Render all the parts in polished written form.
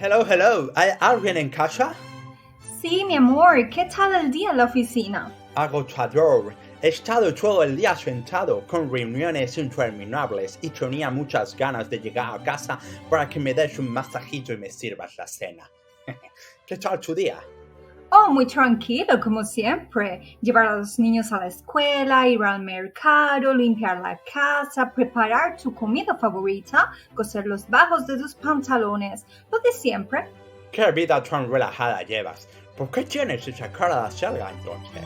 Hello, hello. ¿Hay alguien en casa? Sí, mi amor, ¿qué tal el día en la oficina? Agotador. He estado todo el día sentado con reuniones interminables y tenía muchas ganas de llegar a casa para que me des un masajito y me sirvas la cena. ¿Qué tal tu día? Oh, muy tranquilo, como siempre. Llevar a los niños a la escuela, ir al mercado, limpiar la casa, preparar tu comida favorita, coser los bajos de tus pantalones. Lo de siempre. ¿Qué vida tan relajada llevas? ¿Por qué tienes esa cara de acelga entonces?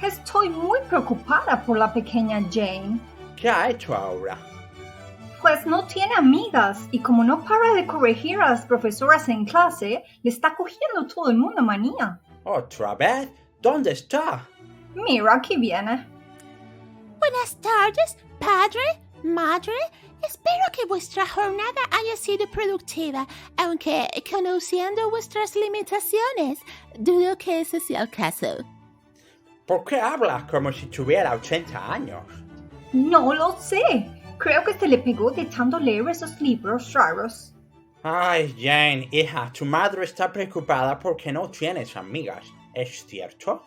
Estoy muy preocupada por la pequeña Jane. ¿Qué ha hecho ahora? Pues no tiene amigas y como no para de corregir a las profesoras en clase, le está cogiendo todo el mundo manía. ¿Otra vez? ¿Dónde está? Mira, aquí viene. Buenas tardes, padre, madre. Espero que vuestra jornada haya sido productiva, aunque conociendo vuestras limitaciones, dudo que ese sea el caso. ¿Por qué hablas como si tuviera 80 años? No lo sé. Creo que se le pegó de tanto leer esos libros raros. Ay, Jane, hija, tu madre está preocupada porque no tienes amigas. ¿Es cierto?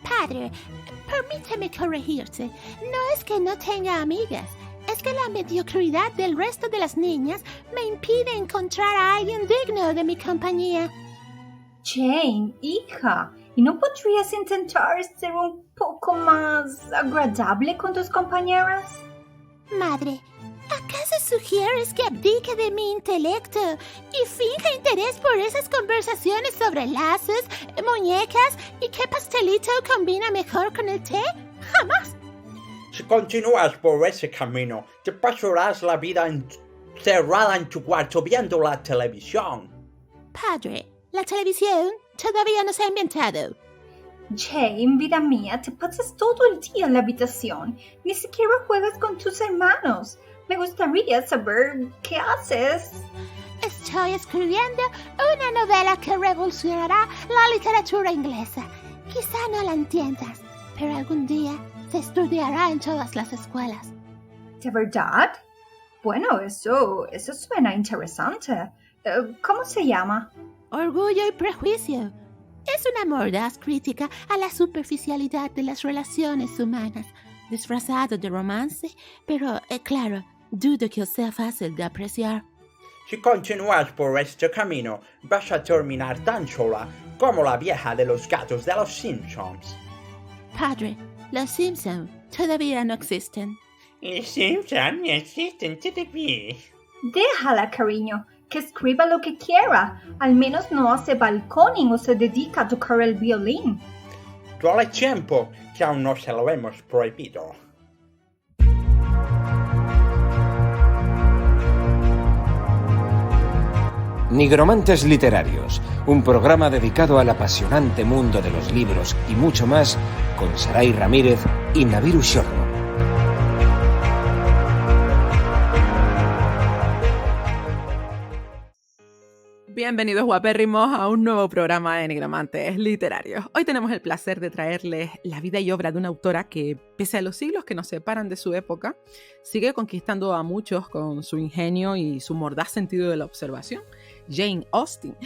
Padre, permíteme corregirte. No es que no tenga amigas. Es que la mediocridad del resto de las niñas me impide encontrar a alguien digno de mi compañía. Jane, hija, ¿y no podrías intentar ser un poco más agradable con tus compañeras? Madre, ¿acaso sugieres que abdique de mi intelecto y finja interés por esas conversaciones sobre lazos, muñecas y qué pastelito combina mejor con el té? ¡Jamás! Si continúas por ese camino, te pasarás la vida encerrada en tu cuarto viendo la televisión. Padre, la televisión todavía no se ha inventado. Jane, vida mía, te pasas todo el día en la habitación. Ni siquiera juegas con tus hermanos. Me gustaría saber qué haces. Estoy escribiendo una novela que revolucionará la literatura inglesa. Quizá no la entiendas, pero algún día se estudiará en todas las escuelas. ¿De verdad? Bueno, eso suena interesante. ¿Cómo se llama? Orgullo y prejuicio. Es una mordaz crítica a la superficialidad de las relaciones humanas, disfrazado de romance, pero, claro, dudo que os sea fácil de apreciar. Si continúas por este camino, vas a terminar tan sola como la vieja de los gatos de los Simpsons. Padre, los Simpson todavía no existen. Los Simpsons no existen todavía. Déjala, cariño, que escriba lo que quiera. Al menos no hace balconing o se dedica a tocar el violín. Dale tiempo, que aún no se lo hemos prohibido. Nigromantes Literarios, un programa dedicado al apasionante mundo de los libros y mucho más, con Saray Ramírez y Naviru Shorno. Bienvenidos guapérrimos a un nuevo programa de Nigromantes Literarios. Hoy tenemos el placer de traerles la vida y obra de una autora que, pese a los siglos que nos separan de su época, sigue conquistando a muchos con su ingenio y su mordaz sentido de la observación. Jane Austen.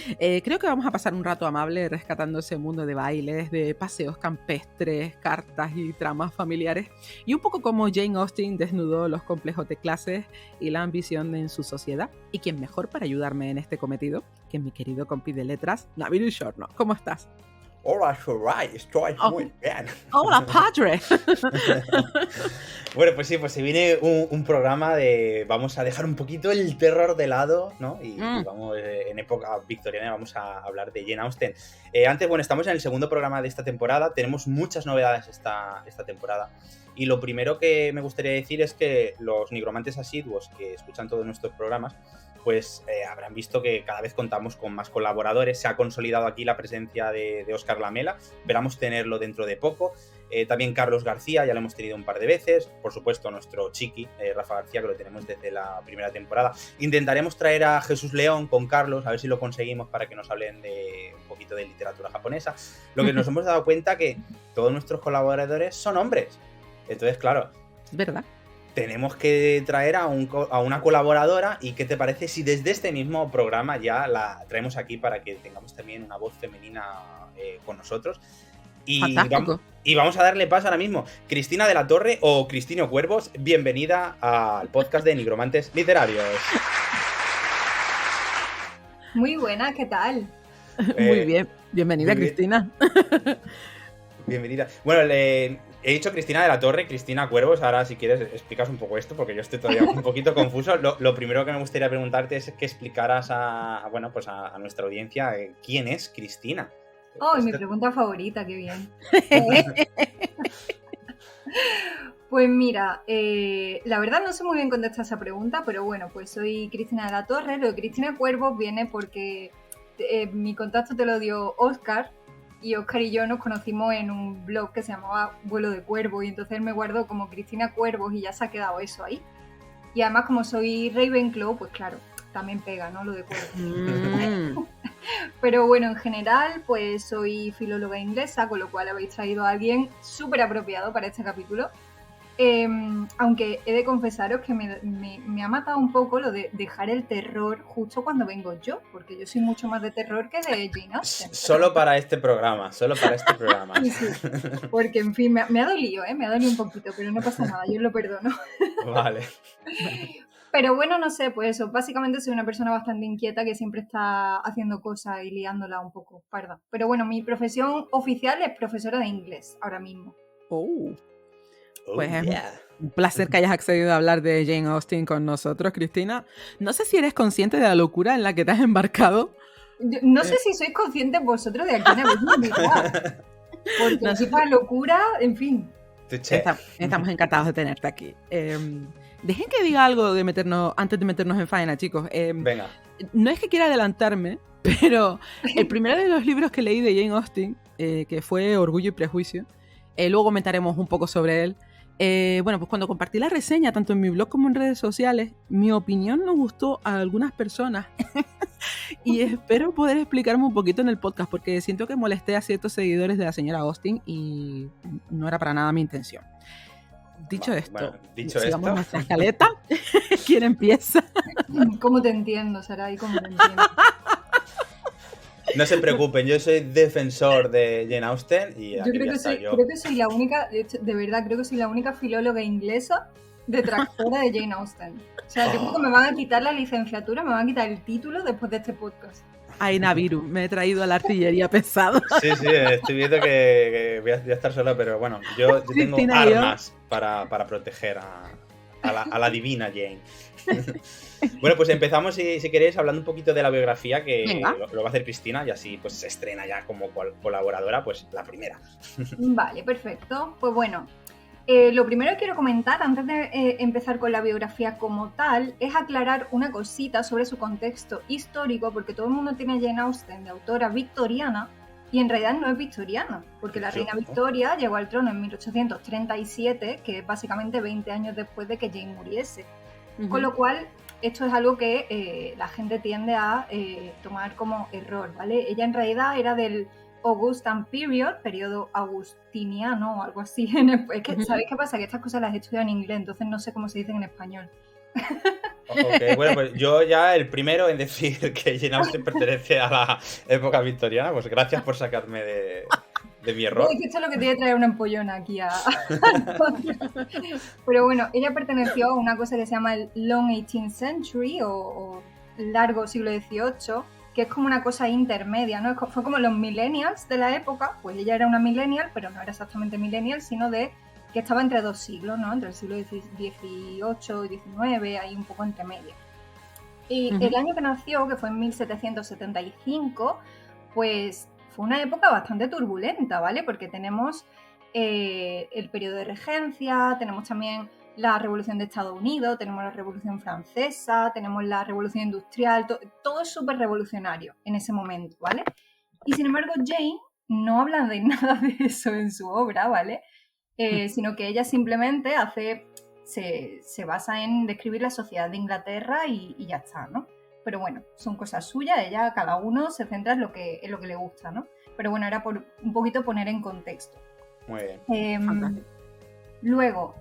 Creo que vamos a pasar un rato amable rescatando ese mundo de bailes, de paseos campestres, cartas y tramas familiares, y un poco como Jane Austen desnudó los complejos de clases y la ambición en su sociedad. ¿Y quién mejor para ayudarme en este cometido que mi querido compi de letras, Naviru Shorno? ¿Cómo estás? Hola, Saray, estoy muy bien. ¡Hola, padre! Bueno, pues sí, pues se viene un programa de... Vamos a dejar un poquito el terror de lado, ¿no? Y vamos, en época victoriana vamos a hablar de Jane Austen. Antes, bueno, estamos en el segundo programa de esta temporada. Tenemos muchas novedades esta temporada. Y lo primero que me gustaría decir es que los nigromantes asiduos que escuchan todos nuestros programas pues habrán visto que cada vez contamos con más colaboradores. Se ha consolidado aquí la presencia de Óscar Lamela, esperamos tenerlo dentro de poco. También Carlos García, ya lo hemos tenido un par de veces. Por supuesto, nuestro chiqui, Rafa García, que lo tenemos desde la primera temporada. Intentaremos traer a Jesús León con Carlos, a ver si lo conseguimos para que nos hablen de un poquito de literatura japonesa. Lo que nos hemos dado cuenta que todos nuestros colaboradores son hombres. Entonces, claro, es verdad. tenemos que traer a una colaboradora. ¿Y qué te parece si desde este mismo programa ya la traemos aquí para que tengamos también una voz femenina con nosotros? Y vamos a darle paso ahora mismo. Cristina de la Torre o Cristina Cuervos, bienvenida al podcast de Nigromantes Literarios. Muy buena, ¿qué tal? Muy bien, bienvenida muy bien. Cristina. Bienvenida. Bueno, he dicho Cristina de la Torre, Cristina Cuervos. Ahora, si quieres, explicas un poco esto, porque yo estoy todavía un poquito confuso. Lo primero que me gustaría preguntarte es que explicaras a nuestra audiencia quién es Cristina. ¡Oh, mi pregunta favorita! ¡Qué bien! Pues mira, la verdad no sé muy bien contestar esa pregunta, pero bueno, pues soy Cristina de la Torre. Lo de Cristina Cuervos viene porque mi contacto te lo dio Óscar, y Óscar y yo nos conocimos en un blog que se llamaba Vuelo de Cuervo, y entonces él me guardó como Cristina Cuervos y ya se ha quedado eso ahí. Y además, como soy Ravenclaw, pues claro, también pega, ¿no? Lo de Cuervos. Pero bueno, en general, pues soy filóloga inglesa, con lo cual habéis traído a alguien súper apropiado para este capítulo. Aunque he de confesaros que me ha matado un poco lo de dejar el terror justo cuando vengo yo, porque yo soy mucho más de terror que de Jane Austen. Solo para este programa. Sí, porque en fin, me ha dolido, me ha dolido un poquito, pero no pasa nada, yo lo perdono. Vale. Pero bueno, no sé, pues eso, básicamente soy una persona bastante inquieta que siempre está haciendo cosas y liándola un poco parda. Pero bueno, mi profesión oficial es profesora de inglés, ahora mismo. Pues es un placer que hayas accedido a hablar de Jane Austen con nosotros, Cristina. No sé si eres consciente de la locura en la que te has embarcado. No sé si sois conscientes vosotros de a quién habéis invitado. Porque no sé, para locura, en fin. Estamos encantados de tenerte aquí. Dejen que diga algo antes de meternos en faena, chicos. Venga. No es que quiera adelantarme, pero el primero de los libros que leí de Jane Austen, que fue Orgullo y Prejuicio, luego comentaremos un poco sobre él. Bueno, pues cuando compartí la reseña, tanto en mi blog como en redes sociales, mi opinión nos gustó a algunas personas y espero poder explicarme un poquito en el podcast, porque siento que molesté a ciertos seguidores de la señora Austen y no era para nada mi intención. Dicho esto, sigamos nuestra escaleta. ¿Quién empieza? ¿Cómo te entiendo, Sarai? ¿Cómo te entiendo? No se preocupen, yo soy defensor de Jane Austen y yo creo que soy la única, de verdad, creo que soy la única filóloga inglesa detractora de Jane Austen. O sea, yo creo que me van a quitar la licenciatura, me van a quitar el título después de este podcast. Ay, Naviru, me he traído a la artillería pesada. Sí, estoy viendo que voy a estar sola, pero bueno, yo tengo armas para proteger a la divina Jane. Bueno, pues empezamos, si queréis, hablando un poquito de la biografía, que lo va a hacer Cristina, y así pues se estrena ya como colaboradora, pues la primera. Vale, perfecto. Pues bueno, lo primero que quiero comentar, antes de empezar con la biografía como tal, es aclarar una cosita sobre su contexto histórico, porque todo el mundo tiene a Jane Austen de autora victoriana, y en realidad no es victoriana, porque la reina Victoria llegó al trono en 1837, que es básicamente 20 años después de que Jane muriese. Con lo cual, esto es algo que la gente tiende a tomar como error, ¿vale? Ella en realidad era del Augustan Period, periodo agustiniano o algo así. Es que, ¿sabéis qué pasa? Que estas cosas las he estudiado en inglés, entonces no sé cómo se dicen en español. Ok, bueno, pues yo ya el primero en decir que Jane Austen pertenece a la época victoriana, pues gracias por sacarme de mi error. Es que esto es lo que tiene que traer una empollona aquí Pero bueno, ella perteneció a una cosa que se llama el Long 18th Century o largo siglo XVIII, que es como una cosa intermedia, ¿no? Fue como los millennials de la época, pues ella era una millennial, pero no era exactamente millennial, sino que estaba entre dos siglos, ¿no? Entre el siglo XVIII y XIX, ahí un poco entre medio. Y el año que nació, que fue en 1775, pues fue una época bastante turbulenta, ¿vale? Porque tenemos el periodo de regencia, tenemos también la Revolución de Estados Unidos, tenemos la Revolución Francesa, tenemos la Revolución Industrial, todo es súper revolucionario en ese momento, ¿vale? Y sin embargo, Jane no habla de nada de eso en su obra, ¿vale? Sino que ella simplemente se basa en describir la sociedad de Inglaterra y ya está, ¿no? Pero bueno, son cosas suyas, cada uno se centra en lo que le gusta, ¿no? Pero bueno, era por un poquito poner en contexto. Muy bien. Luego,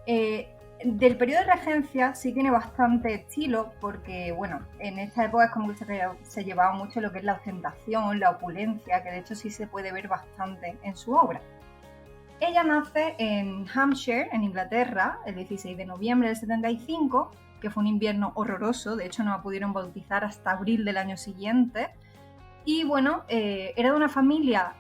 del periodo de regencia sí tiene bastante estilo porque, bueno, en esta época es como que se llevaba mucho lo que es la ostentación, la opulencia, que de hecho sí se puede ver bastante en su obra. Ella nace en Hampshire, en Inglaterra, el 16 de noviembre del 75, que fue un invierno horroroso, de hecho no la pudieron bautizar hasta abril del año siguiente. Y bueno, era de una familia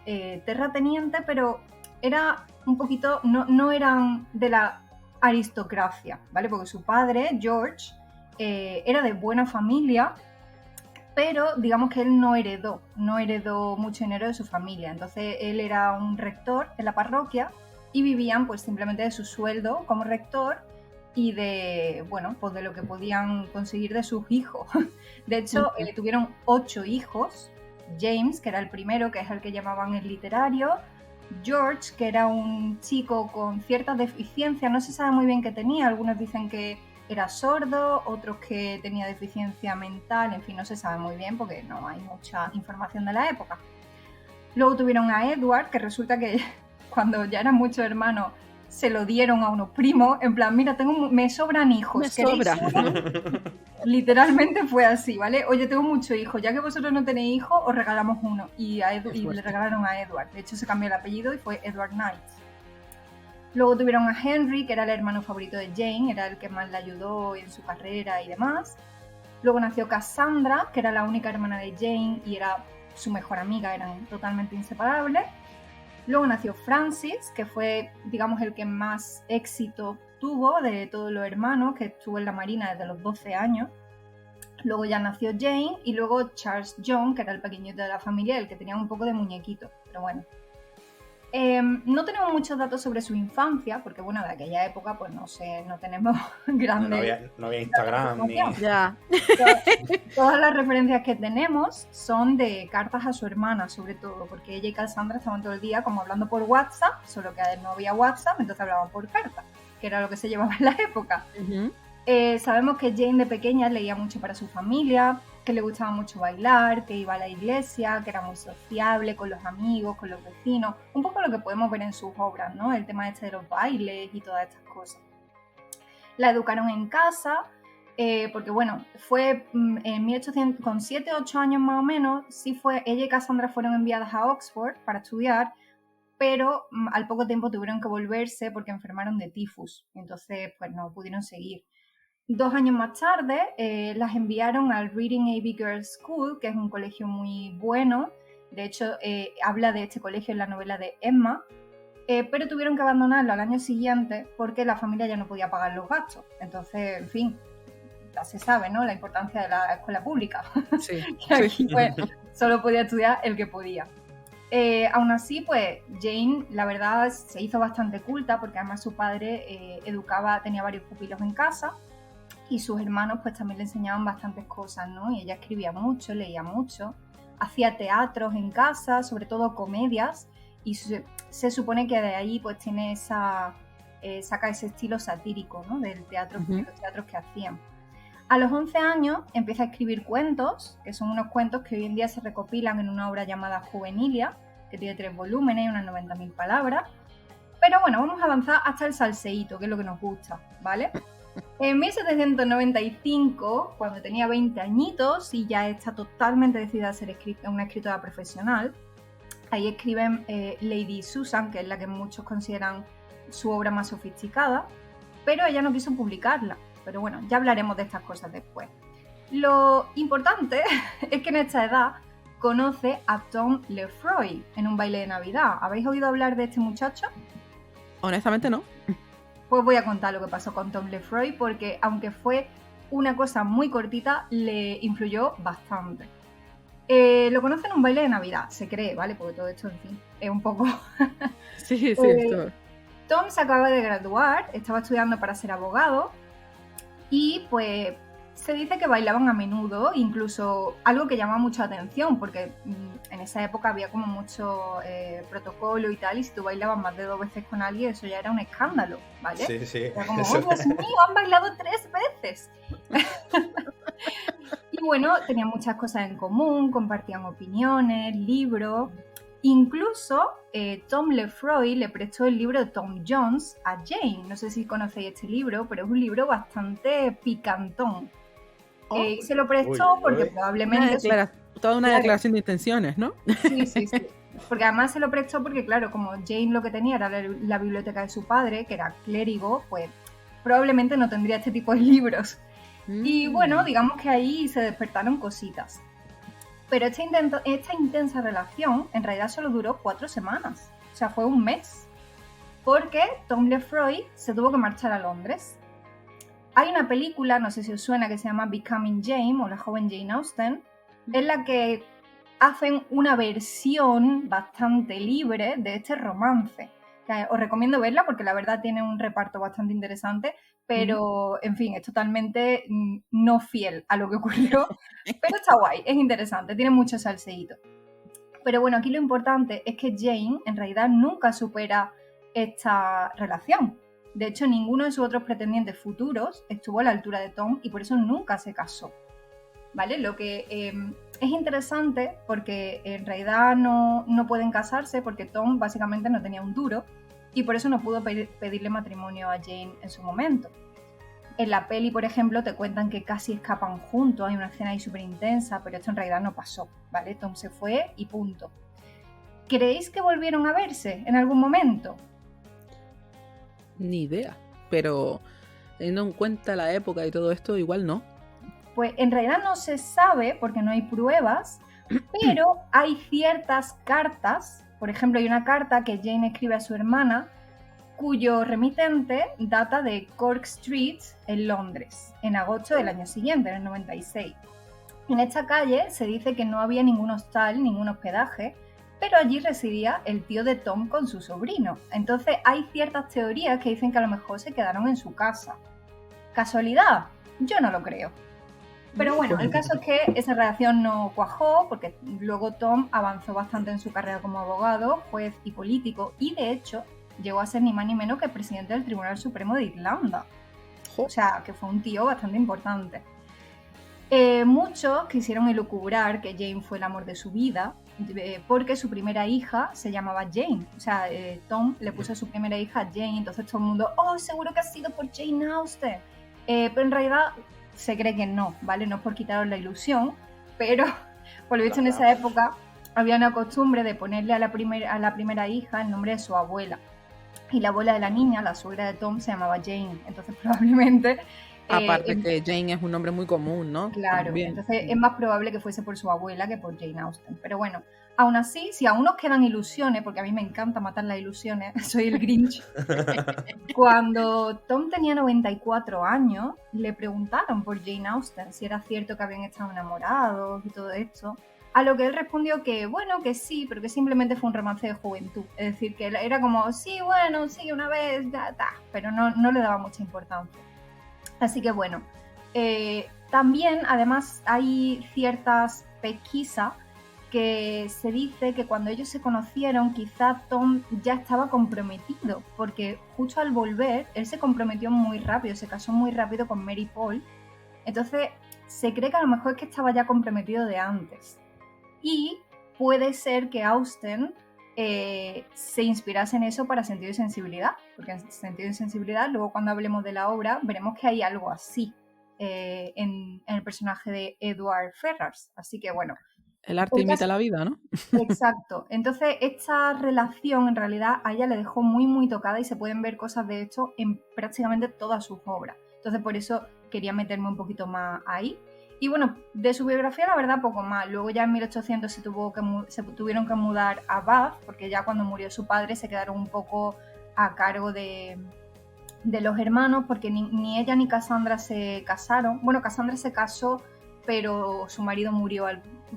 terrateniente, pero era un poquito, no eran de la aristocracia, ¿vale? Porque su padre, George, era de buena familia, pero digamos que él no heredó mucho dinero de su familia. Entonces él era un rector en la parroquia y vivían pues simplemente de su sueldo como rector y de, bueno, pues de lo que podían conseguir de sus hijos. De hecho, tuvieron 8 hijos. James, que era el primero, que es el que llamaban el literario. George, que era un chico con ciertas deficiencias, no se sabe muy bien qué tenía, algunos dicen que era sordo, otros que tenía deficiencia mental, en fin, no se sabe muy bien porque no hay mucha información de la época. Luego tuvieron a Edward, que resulta que cuando ya eran muchos hermanos se lo dieron a unos primos, en plan, mira, me sobran hijos. Me sobra. Literalmente fue así, ¿vale? Oye, tengo muchos hijos, ya que vosotros no tenéis hijos, os regalamos uno. Y le regalaron a Edward. De hecho, se cambió el apellido y fue Edward Knight. Luego tuvieron a Henry, que era el hermano favorito de Jane, era el que más le ayudó en su carrera y demás. Luego nació Cassandra, que era la única hermana de Jane y era su mejor amiga, eran totalmente inseparables. Luego nació Francis, que fue, digamos, el que más éxito tuvo de todos los hermanos, que estuvo en la marina desde los 12 años. Luego ya nació Jane y luego Charles John, que era el pequeñito de la familia, el que tenía un poco de muñequito, pero bueno. No tenemos muchos datos sobre su infancia, porque bueno, de aquella época pues no sé, no tenemos grandes... No había Instagram ni... Ya. Todas las referencias que tenemos son de cartas a su hermana, sobre todo, porque ella y Cassandra estaban todo el día como hablando por WhatsApp, solo que no había WhatsApp, entonces hablaban por cartas, que era lo que se llevaba en la época. Uh-huh. Sabemos que Jane de pequeña leía mucho para su familia, que le gustaba mucho bailar, que iba a la iglesia, que era muy sociable con los amigos, con los vecinos, un poco lo que podemos ver en sus obras, ¿no? El tema este de los bailes y todas estas cosas. La educaron en casa, porque bueno, fue en 1800, con 7 o 8 años más o menos, ella y Cassandra fueron enviadas a Oxford para estudiar, pero al poco tiempo tuvieron que volverse porque enfermaron de tifus, entonces pues no pudieron seguir. 2 años más tarde las enviaron al Reading Abbey Girls' School, que es un colegio muy bueno. De hecho, habla de este colegio en la novela de Emma, pero tuvieron que abandonarlo al año siguiente porque la familia ya no podía pagar los gastos. Entonces, en fin, ya se sabe, ¿no? La importancia de la escuela pública. Sí. Que aquí pues, solo podía estudiar el que podía. Aún así, pues Jane, la verdad, se hizo bastante culta porque además su padre tenía varios pupilos en casa. Y sus hermanos pues también le enseñaban bastantes cosas, ¿no? Y ella escribía mucho, leía mucho, hacía teatros en casa, sobre todo comedias, y se supone que de ahí pues tiene saca ese estilo satírico, ¿no? Del teatro, de los teatros que hacían. A los 11 años empieza a escribir cuentos, que son unos cuentos que hoy en día se recopilan en una obra llamada Juvenilia, que tiene 3 volúmenes y unas 90.000 palabras. Pero bueno, vamos a avanzar hasta el salseíto, que es lo que nos gusta, ¿vale? En 1795, cuando tenía 20 añitos y ya está totalmente decidida a ser una escritora profesional, ahí escriben Lady Susan, que es la que muchos consideran su obra más sofisticada, pero ella no quiso publicarla. Pero bueno, ya hablaremos de estas cosas después. Lo importante es que en esta edad conoce a Tom Lefroy en un baile de Navidad. ¿Habéis oído hablar de este muchacho? Honestamente no. Pues voy a contar lo que pasó con Tom Lefroy porque aunque fue una cosa muy cortita, le influyó bastante. Lo conoce en un baile de Navidad, se cree, ¿vale? Porque todo esto, en fin, es un poco... Sí. Tom se acaba de graduar, estaba estudiando para ser abogado y pues se dice que bailaban a menudo, incluso algo que llama mucha atención porque en esa época había como mucho protocolo y tal, y si tú bailabas más de 2 veces con alguien eso ya era un escándalo, ¿vale? Sí. Era como, oh Dios mío, han bailado 3 veces. Y bueno, tenían muchas cosas en común, compartían opiniones, libros, Incluso Tom Lefroy le prestó el libro de Tom Jones a Jane. No sé si conocéis este libro, pero es un libro bastante picantón. Se lo prestó porque probablemente... Toda una declaración de intenciones, ¿no? Sí. Porque además se lo prestó porque, claro, como Jane lo que tenía era la biblioteca de su padre, que era clérigo, pues probablemente no tendría este tipo de libros. Y bueno, digamos que ahí se despertaron cositas. Pero esta intensa relación en realidad solo duró 4 semanas. O sea, fue un mes. Porque Tom Lefroy se tuvo que marchar a Londres. Hay una película, no sé si os suena, que se llama Becoming Jane, o La joven Jane Austen, en la que hacen una versión bastante libre de este romance. Os recomiendo verla porque la verdad tiene un reparto bastante interesante, pero en fin, es totalmente no fiel a lo que ocurrió, pero está guay, es interesante, tiene mucho salseíto. Pero bueno, aquí lo importante es que Jane en realidad nunca supera esta relación. De hecho, ninguno de sus otros pretendientes futuros estuvo a la altura de Tom y por eso nunca se casó. ¿Vale? Lo que es interesante porque en realidad no pueden casarse porque Tom básicamente no tenía un duro y por eso no pudo pedirle matrimonio a Jane en su momento. En la peli, por ejemplo, te cuentan que casi escapan juntos, hay una escena ahí súper intensa, pero esto en realidad no pasó, ¿vale? Tom se fue y punto. ¿Creéis que volvieron a verse en algún momento? Ni idea, pero teniendo en cuenta la época y todo esto, igual no. Pues en realidad no se sabe porque no hay pruebas, pero hay ciertas cartas. Por ejemplo, hay una carta que Jane escribe a su hermana cuyo remitente data de Cork Street en Londres, en agosto del año siguiente, en el 96. En esta calle se dice que no había ningún hostal, ningún hospedaje, pero allí residía el tío de Tom con su sobrino. Entonces hay ciertas teorías que dicen que a lo mejor se quedaron en su casa. ¿Casualidad? Yo no lo creo. Pero bueno, el caso es que esa relación no cuajó porque luego Tom avanzó bastante en su carrera como abogado, juez y político y de hecho llegó a ser ni más ni menos que presidente del Tribunal Supremo de Irlanda. O sea, que fue un tío bastante importante. Muchos quisieron elucubrar que Jane fue el amor de su vida porque su primera hija se llamaba Jane. O sea, Tom le puso a su primera hija Jane, entonces todo el mundo, seguro que ha sido por Jane Austen. Pero en realidad se cree que no, ¿vale? No es por quitaros la ilusión, pero por lo visto en esa época había una costumbre de ponerle a la primera hija el nombre de su abuela. Y la abuela de la niña, la suegra de Tom, se llamaba Jane. Entonces probablemente... Aparte que Jane es un nombre muy común, ¿no? Claro, también. Entonces es más probable que fuese por su abuela que por Jane Austen. Pero bueno, aún así, si aún nos quedan ilusiones, porque a mí me encanta matar las ilusiones, soy el Grinch. Cuando Tom tenía 94 años, le preguntaron por Jane Austen si era cierto que habían estado enamorados y todo esto. A lo que él respondió que bueno, que sí, pero que simplemente fue un romance de juventud. Es decir, que era como, sí, bueno, sí, una vez, pero no le daba mucha importancia. Así que bueno, también además hay ciertas pesquisas que se dice que cuando ellos se conocieron quizá Tom ya estaba comprometido, porque justo al volver él se comprometió muy rápido, se casó muy rápido con Mary Paul, entonces se cree que a lo mejor es que estaba ya comprometido de antes. Y puede ser que Austen se inspirase en eso para Sentido y Sensibilidad, porque en Sentido y Sensibilidad, luego cuando hablemos de la obra, veremos que hay algo así en el personaje de Edward Ferrars. Así que bueno. El arte imita la vida, ¿no? Exacto. Entonces, esta relación en realidad a ella le dejó muy, muy tocada y se pueden ver cosas de esto en prácticamente todas sus obras. Entonces, por eso quería meterme un poquito más ahí. Y bueno, de su biografía la verdad poco más. Luego ya en 1800 se tuvieron que mudar a Bath, porque ya cuando murió su padre se quedaron un poco a cargo de los hermanos, porque ni ella ni Cassandra se casaron. Bueno, Cassandra se casó, pero su marido murió.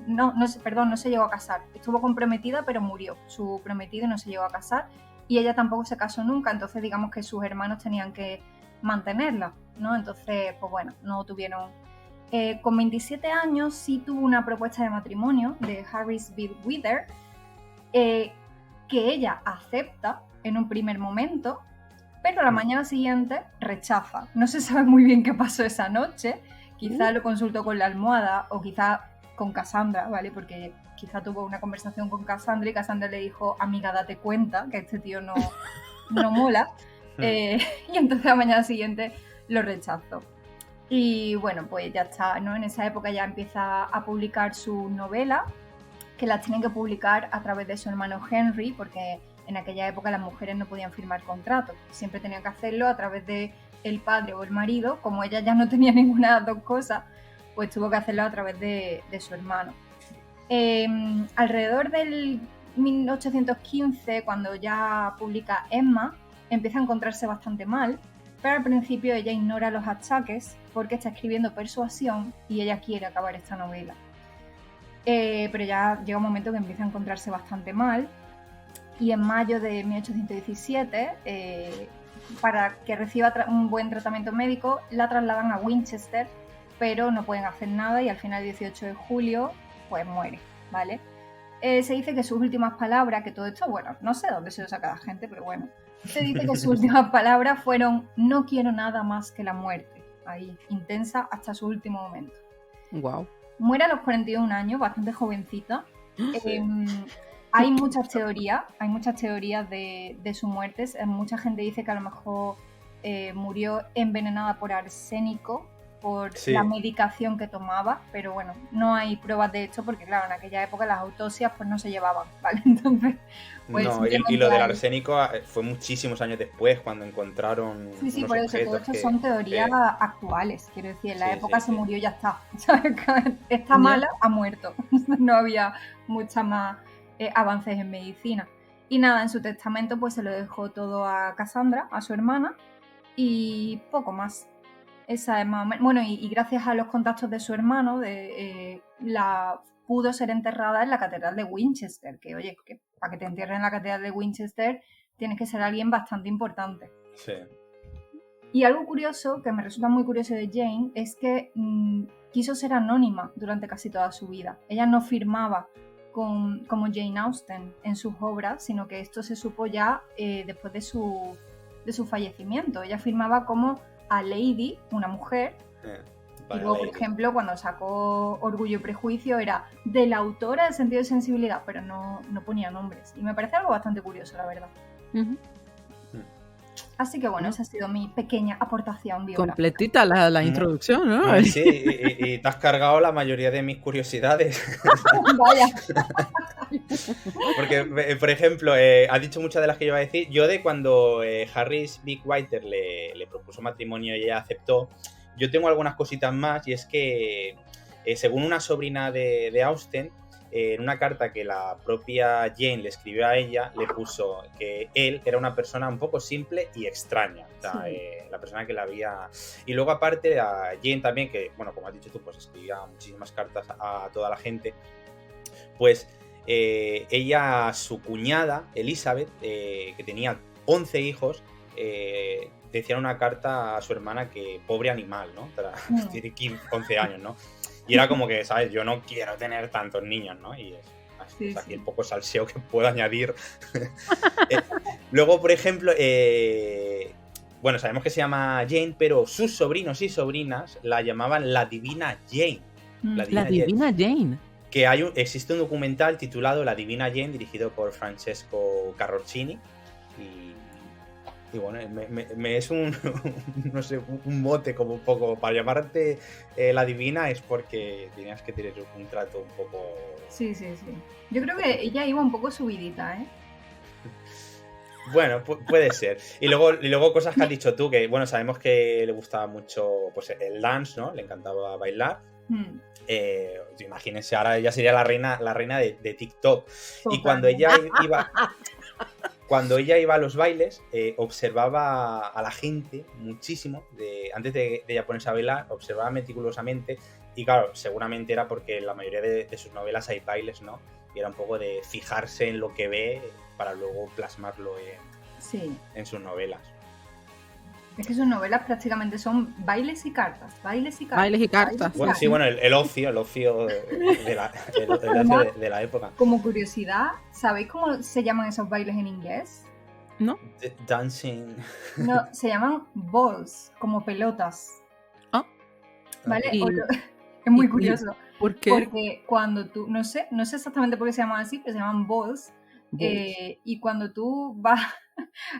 No se llegó a casar. Estuvo comprometida, pero murió su prometido y no se llegó a casar. Y ella tampoco se casó nunca, entonces digamos que sus hermanos tenían que mantenerla, ¿no? Entonces, pues bueno, no tuvieron... con 27 años sí tuvo una propuesta de matrimonio de Harris Bidwither que ella acepta en un primer momento, pero a la mañana siguiente rechaza. No se sabe muy bien qué pasó esa noche, quizá lo consultó con la almohada o quizá con Cassandra, ¿vale? Porque quizá tuvo una conversación con Cassandra y Cassandra le dijo, amiga, date cuenta que este tío no mola. Y entonces a la mañana siguiente lo rechazó. Y bueno, pues ya está, ¿no? En esa época ya empieza a publicar sus novelas, que las tienen que publicar a través de su hermano Henry, porque en aquella época las mujeres no podían firmar contratos, siempre tenían que hacerlo a través de el padre o el marido. Como ella ya no tenía ninguna de las dos cosas, pues tuvo que hacerlo a través de su hermano. Alrededor del 1815, cuando ya publica Emma, empieza a encontrarse bastante mal, pero al principio ella ignora los achaques porque está escribiendo Persuasión y ella quiere acabar esta novela. Pero ya llega un momento que empieza a encontrarse bastante mal, y en mayo de 1817, para que reciba un buen tratamiento médico, la trasladan a Winchester, pero no pueden hacer nada y al final, el 18 de julio, pues muere, ¿vale? Se dice que sus últimas palabras, que todo esto, bueno, no sé dónde se lo saca la gente, pero bueno, se dice que sus últimas palabras fueron: no quiero nada más que la muerte, ahí, intensa hasta su último momento. Wow. Muere a los 41 años, bastante jovencita. Sí. Hay muchas teorías de su muerte. Mucha gente dice que a lo mejor murió envenenada por arsénico, por la medicación que tomaba, pero bueno, no hay pruebas de esto porque, claro, en aquella época las autopsias pues no se llevaban, ¿vale? Entonces, pues, no, y lo del arsénico fue muchísimos años después, cuando entraron Sí, unos por eso, todo esto son teorías actuales, quiero decir, en la época se murió y ya está. Está mala, ha muerto. No había mucha más avances en medicina. Y nada, en su testamento pues se lo dejó todo a Cassandra, a su hermana, y poco más. Esa es más o menos. Bueno, y gracias a los contactos de su hermano, pudo ser enterrada en la catedral de Winchester, que oye, que para que te entierren en la catedral de Winchester tienes que ser alguien bastante importante. Sí. Y algo curioso, que me resulta muy curioso de Jane, es que quiso ser anónima durante casi toda su vida. Ella no firmaba como Jane Austen en sus obras, sino que esto se supo ya después de su fallecimiento. Ella firmaba como a Lady, una mujer, y luego, por ejemplo, cuando sacó Orgullo y Prejuicio era de la autora de Sentido de Sensibilidad, pero no ponía nombres. Y me parece algo bastante curioso, la verdad. Uh-huh. Así que bueno, esa ha sido mi pequeña aportación biográfica. Completita la introducción, ¿no? Sí, y te has cargado la mayoría de mis curiosidades. Vaya. Porque, por ejemplo, has dicho muchas de las que yo iba a decir. Yo de cuando Harris Bigwriter le propuso matrimonio y ella aceptó, yo tengo algunas cositas más, y es que según una sobrina de Austen, en una carta que la propia Jane le escribió a ella, le puso que él era una persona un poco simple y extraña. O sea, la persona que la había... Y luego, aparte, a Jane también, que, bueno, como has dicho tú, pues escribía muchísimas cartas a toda la gente, pues ella, su cuñada, Elizabeth, que tenía 11 hijos, decía una carta a su hermana que pobre animal, ¿no? Tiene 11 años, ¿no? Y era como que, ¿sabes? Yo no quiero tener tantos niños, ¿no? Y es aquí el poco salseo que puedo añadir. Luego, por ejemplo, bueno, sabemos que se llama Jane, pero sus sobrinos y sobrinas la llamaban la Divina Jane. La Divina Jane. Que existe un documental titulado La Divina Jane, dirigido por Francesco Carroccini. Y bueno, me es no sé, un mote como un poco. Para llamarte la divina es porque tenías que tener un trato un poco... Sí. Yo creo que ella iba un poco subidita, ¿eh? Bueno, puede ser. Y luego cosas que has dicho tú, que bueno, sabemos que le gustaba mucho pues el dance, ¿no? Le encantaba bailar. Imagínense, ahora ella sería la reina de TikTok. Total. Y cuando ella iba... Cuando ella iba a los bailes, observaba a la gente muchísimo, antes de ella ponerse a bailar, observaba meticulosamente, y claro, seguramente era porque en la mayoría de sus novelas hay bailes, ¿no? Y era un poco de fijarse en lo que ve para luego plasmarlo en sus novelas. Es que sus novelas prácticamente son bailes y cartas. Bueno, sí, bueno, el ocio de la época. Como curiosidad, ¿sabéis cómo se llaman esos bailes en inglés? ¿No? Dancing. No, se llaman balls, como pelotas. Ah. ¿Vale? Es muy curioso. ¿Por qué? Porque cuando tú, no sé exactamente por qué se llaman así, pero se llaman balls. Y cuando tú vas,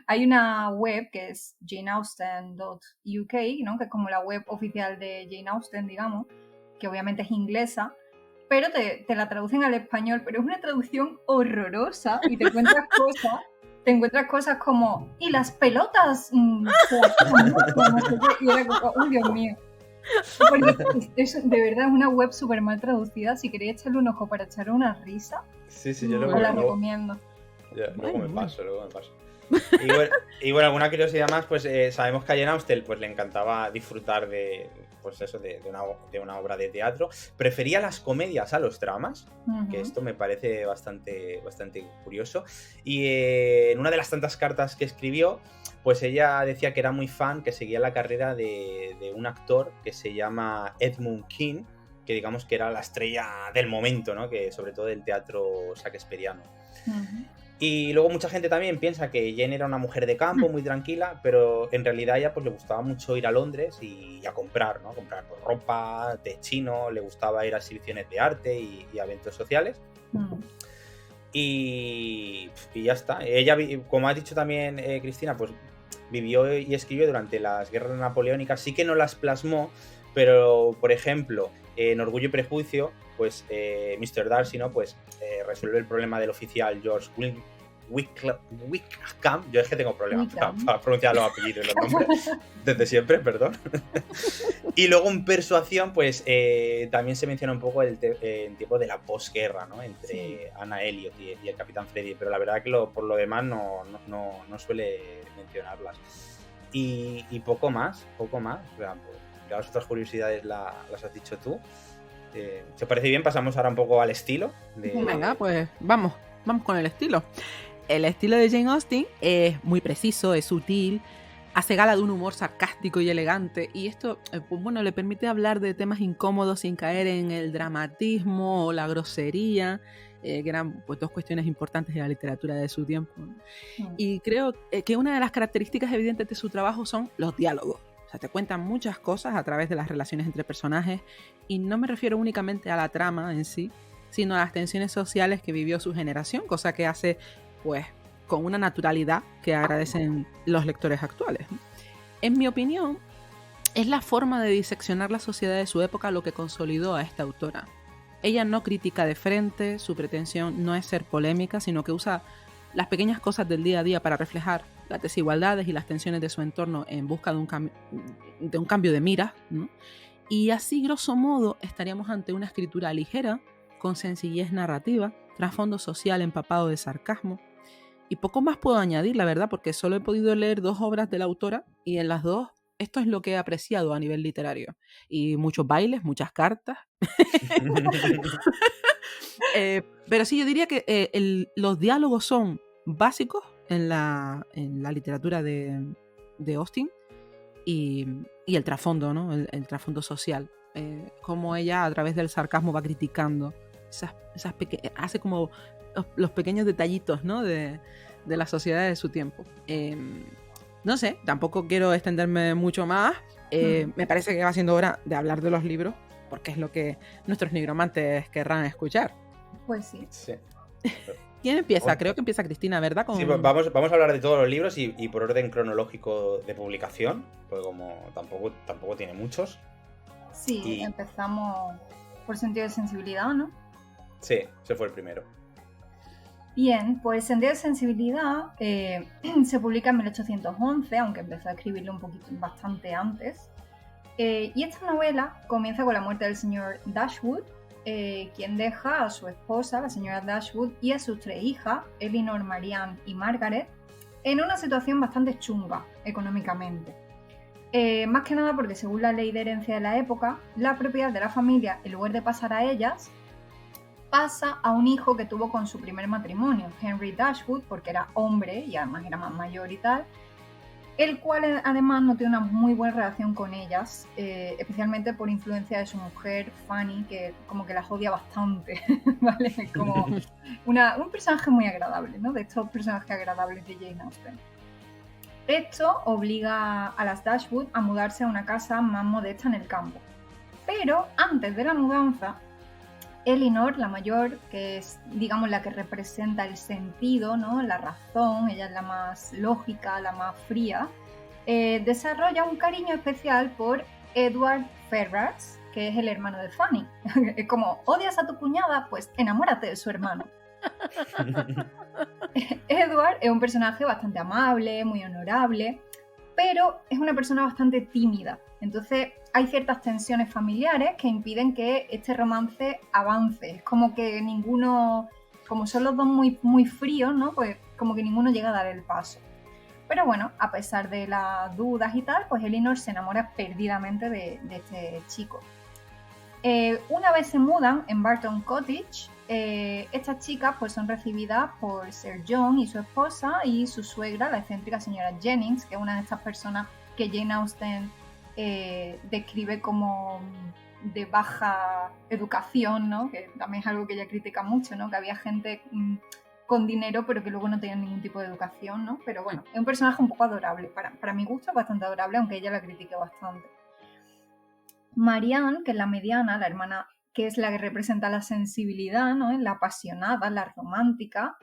hay una web que es janeausten.uk, ¿no? Que es como la web oficial de Jane Austen, digamos, que obviamente es inglesa, pero te la traducen al español, pero es una traducción horrorosa y te encuentras cosas como, y las pelotas, no sé qué, y era como, ¡uy, Dios mío! Porque de verdad es una web súper mal traducida. Si queréis echarle un ojo para echar una risa, Sí, yo lo os la recomiendo. Luego me paso. Y bueno, alguna curiosidad más, pues sabemos que a Jane Austen pues, le encantaba disfrutar de una obra de teatro. Prefería las comedias a los dramas, que esto me parece bastante curioso. Y en una de las tantas cartas que escribió, pues ella decía que era muy fan, que seguía la carrera de un actor que se llama Edmund Kean, que digamos que era la estrella del momento, ¿no? Que sobre todo del teatro shakespeariano. Y luego mucha gente también piensa que Jane era una mujer de campo, muy tranquila, pero en realidad a ella pues, le gustaba mucho ir a Londres y a comprar, ¿no? Comprar pues, ropa, té chino, le gustaba ir a exhibiciones de arte y a eventos sociales. Y ya está. Ella, como ha dicho también Cristina, pues vivió y escribió durante las guerras napoleónicas. Sí que no las plasmó, pero, por ejemplo, en Orgullo y Prejuicio, pues Mr. Darcy, ¿no? Pues resuelve el problema del oficial George Wickham. Yo es que tengo problemas para pronunciar los apellidos y los nombres desde siempre, perdón. Y luego en Persuasión, pues también se menciona un poco el tiempo de la posguerra, ¿no? Entre Anna Elliot y el Capitán Freddy, pero la verdad que por lo demás no suele mencionarlas. Y poco más. O sea, pues, ya las otras curiosidades las has dicho tú. ¿Te parece bien? Pasamos ahora un poco al estilo. Venga, pues vamos con el estilo. El estilo de Jane Austen es muy preciso, es sutil, hace gala de un humor sarcástico y elegante, y esto pues bueno, le permite hablar de temas incómodos sin caer en el dramatismo o la grosería, que eran pues, dos cuestiones importantes de la literatura de su tiempo. Y creo que una de las características evidentes de su trabajo son los diálogos. O sea, te cuentan muchas cosas a través de las relaciones entre personajes, y no me refiero únicamente a la trama en sí, sino a las tensiones sociales que vivió su generación, cosa que hace pues con una naturalidad que agradecen los lectores actuales. En mi opinión, es la forma de diseccionar la sociedad de su época lo que consolidó a esta autora. Ella no critica de frente, su pretensión no es ser polémica, sino que usa las pequeñas cosas del día a día para reflejar las desigualdades y las tensiones de su entorno en busca de un cambio de mira, ¿no? Y así, grosso modo, estaríamos ante una escritura ligera, con sencillez narrativa, trasfondo social empapado de sarcasmo. Y poco más puedo añadir, la verdad, porque solo he podido leer 2 obras de la autora, y en las 2 esto es lo que he apreciado a nivel literario. Y muchos bailes, muchas cartas. Pero sí, yo diría que los diálogos son básicos en la literatura de Austen, y el trasfondo, ¿no? El trasfondo social. Cómo ella a través del sarcasmo va criticando hace como los pequeños detallitos, ¿no? de la sociedad de su tiempo. No sé, tampoco quiero extenderme mucho más. Me parece que va siendo hora de hablar de los libros, porque es lo que nuestros nigromantes querrán escuchar. Pues sí. ¿Quién empieza? Bueno, creo que empieza Cristina, ¿verdad? Sí, pues vamos a hablar de todos los libros y por orden cronológico de publicación, pues como tampoco tiene muchos. Sí, empezamos por Sentido de Sensibilidad, ¿no? Sí, ese fue el primero. Bien, pues Sentido de Sensibilidad se publica en 1811, aunque empezó a escribirlo bastante antes. Y esta novela comienza con la muerte del señor Dashwood, quien deja a su esposa, la señora Dashwood, y a sus 3 hijas, Elinor, Marianne y Margaret, en una situación bastante chunga económicamente. Más que nada porque, según la ley de herencia de la época, la propiedad de la familia, en lugar de pasar a ellas, pasa a un hijo que tuvo con su primer matrimonio, Henry Dashwood, porque era hombre y además era más mayor y tal, el cual además no tiene una muy buena relación con ellas, especialmente por influencia de su mujer, Fanny, que como que las odia bastante, ¿vale? Como un personaje muy agradable, ¿no? De estos personajes agradables de Jane Austen. Esto obliga a las Dashwood a mudarse a una casa más modesta en el campo. Pero antes de la mudanza, Elinor, la mayor, que es, digamos, la que representa el sentido, ¿no? La razón, ella es la más lógica, la más fría, desarrolla un cariño especial por Edward Ferrars, que es el hermano de Fanny. Es como, odias a tu cuñada, pues enamórate de su hermano. Edward es un personaje bastante amable, muy honorable, pero es una persona bastante tímida. Entonces hay ciertas tensiones familiares que impiden que este romance avance. Es como que ninguno, como son los dos muy, muy fríos, ¿no? Pues como que ninguno llega a dar el paso. Pero bueno, a pesar de las dudas y tal, pues Elinor se enamora perdidamente de este chico. Una vez se mudan en Barton Cottage, estas chicas pues son recibidas por Sir John y su esposa y su suegra, la excéntrica señora Jennings, que es una de estas personas que Jane Austen describe como de baja educación, ¿no? Que también es algo que ella critica mucho, ¿no? Que había gente con dinero pero que luego no tenían ningún tipo de educación, ¿no? Pero bueno, es un personaje un poco adorable, para mi gusto es bastante adorable, aunque ella la critique bastante. Marianne, que es la mediana, la hermana que es la que representa la sensibilidad, ¿no? La apasionada, la romántica,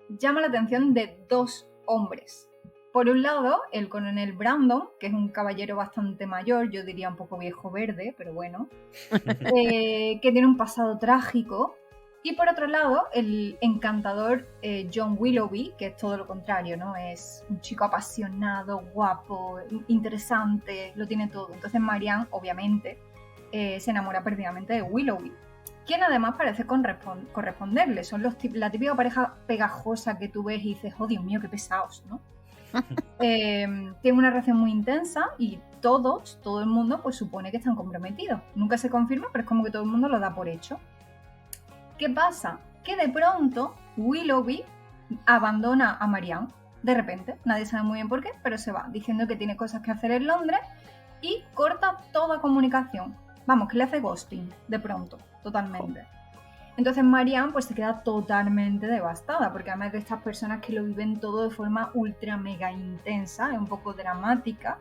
llama la atención de dos hombres. Por un lado, el coronel Brandon, que es un caballero bastante mayor, yo diría un poco viejo verde, pero bueno, que tiene un pasado trágico. Y por otro lado, el encantador John Willoughby, que es todo lo contrario, ¿no? Es un chico apasionado, guapo, interesante, lo tiene todo. Entonces Marianne, obviamente, se enamora perdidamente de Willoughby, quien además parece corresponderle. Son la típica pareja pegajosa que tú ves y dices, oh Dios mío, qué pesados, ¿no? Tienen una relación muy intensa y todo el mundo pues supone que están comprometidos. Nunca se confirma, pero es como que todo el mundo lo da por hecho. ¿Qué pasa? Que de pronto Willoughby abandona a Marianne. De repente, nadie sabe muy bien por qué, pero se va, diciendo que tiene cosas que hacer en Londres y corta toda comunicación. Vamos, que le hace ghosting, de pronto, totalmente. Entonces Marianne pues se queda totalmente devastada, porque además de estas personas que lo viven todo de forma ultra mega intensa, es un poco dramática.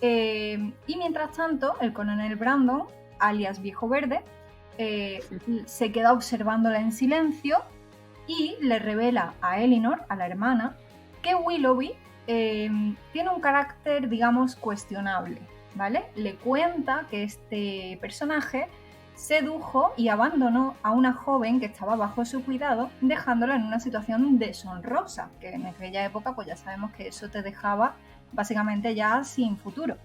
Y mientras tanto, el coronel Brandon, alias Viejo Verde, se queda observándola en silencio y le revela a Elinor, a la hermana, que Willoughby tiene un carácter, digamos, cuestionable, ¿vale? Le cuenta que este personaje sedujo y abandonó a una joven que estaba bajo su cuidado, dejándola en una situación deshonrosa, que en aquella época pues ya sabemos que eso te dejaba básicamente ya sin futuro.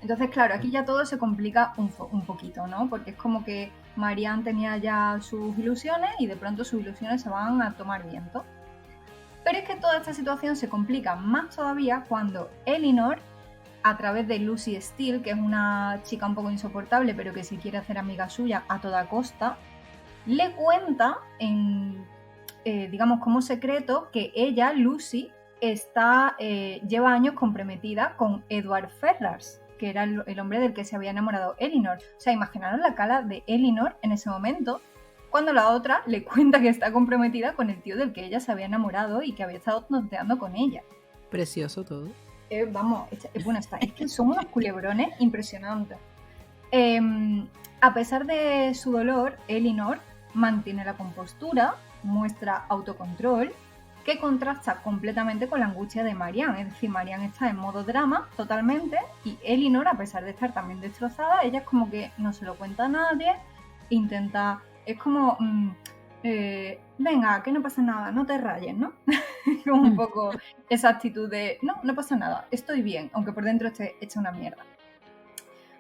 Entonces, claro, aquí ya todo se complica un poquito, ¿no? Porque es como que Marianne tenía ya sus ilusiones y de pronto sus ilusiones se van a tomar viento. Pero es que toda esta situación se complica más todavía cuando Elinor, a través de Lucy Steele, que es una chica un poco insoportable, pero que si quiere hacer amiga suya a toda costa, le cuenta, digamos como secreto, que ella, Lucy, lleva años comprometida con Edward Ferrars, que era el hombre del que se había enamorado Elinor. O sea, imaginaros la cara de Elinor en ese momento, cuando la otra le cuenta que está comprometida con el tío del que ella se había enamorado y que había estado tonteando con ella. Precioso todo. Vamos, bueno, es que son unos culebrones impresionantes. A pesar de su dolor, Elinor mantiene la compostura, muestra autocontrol, que contrasta completamente con la angustia de Marianne. Es decir, Marianne está en modo drama totalmente y Elinor, a pesar de estar también destrozada, ella es como que no se lo cuenta a nadie, intenta, es como, venga, que no pasa nada, no te rayes, ¿no? Como un poco esa actitud de, no pasa nada, estoy bien, aunque por dentro esté hecha una mierda.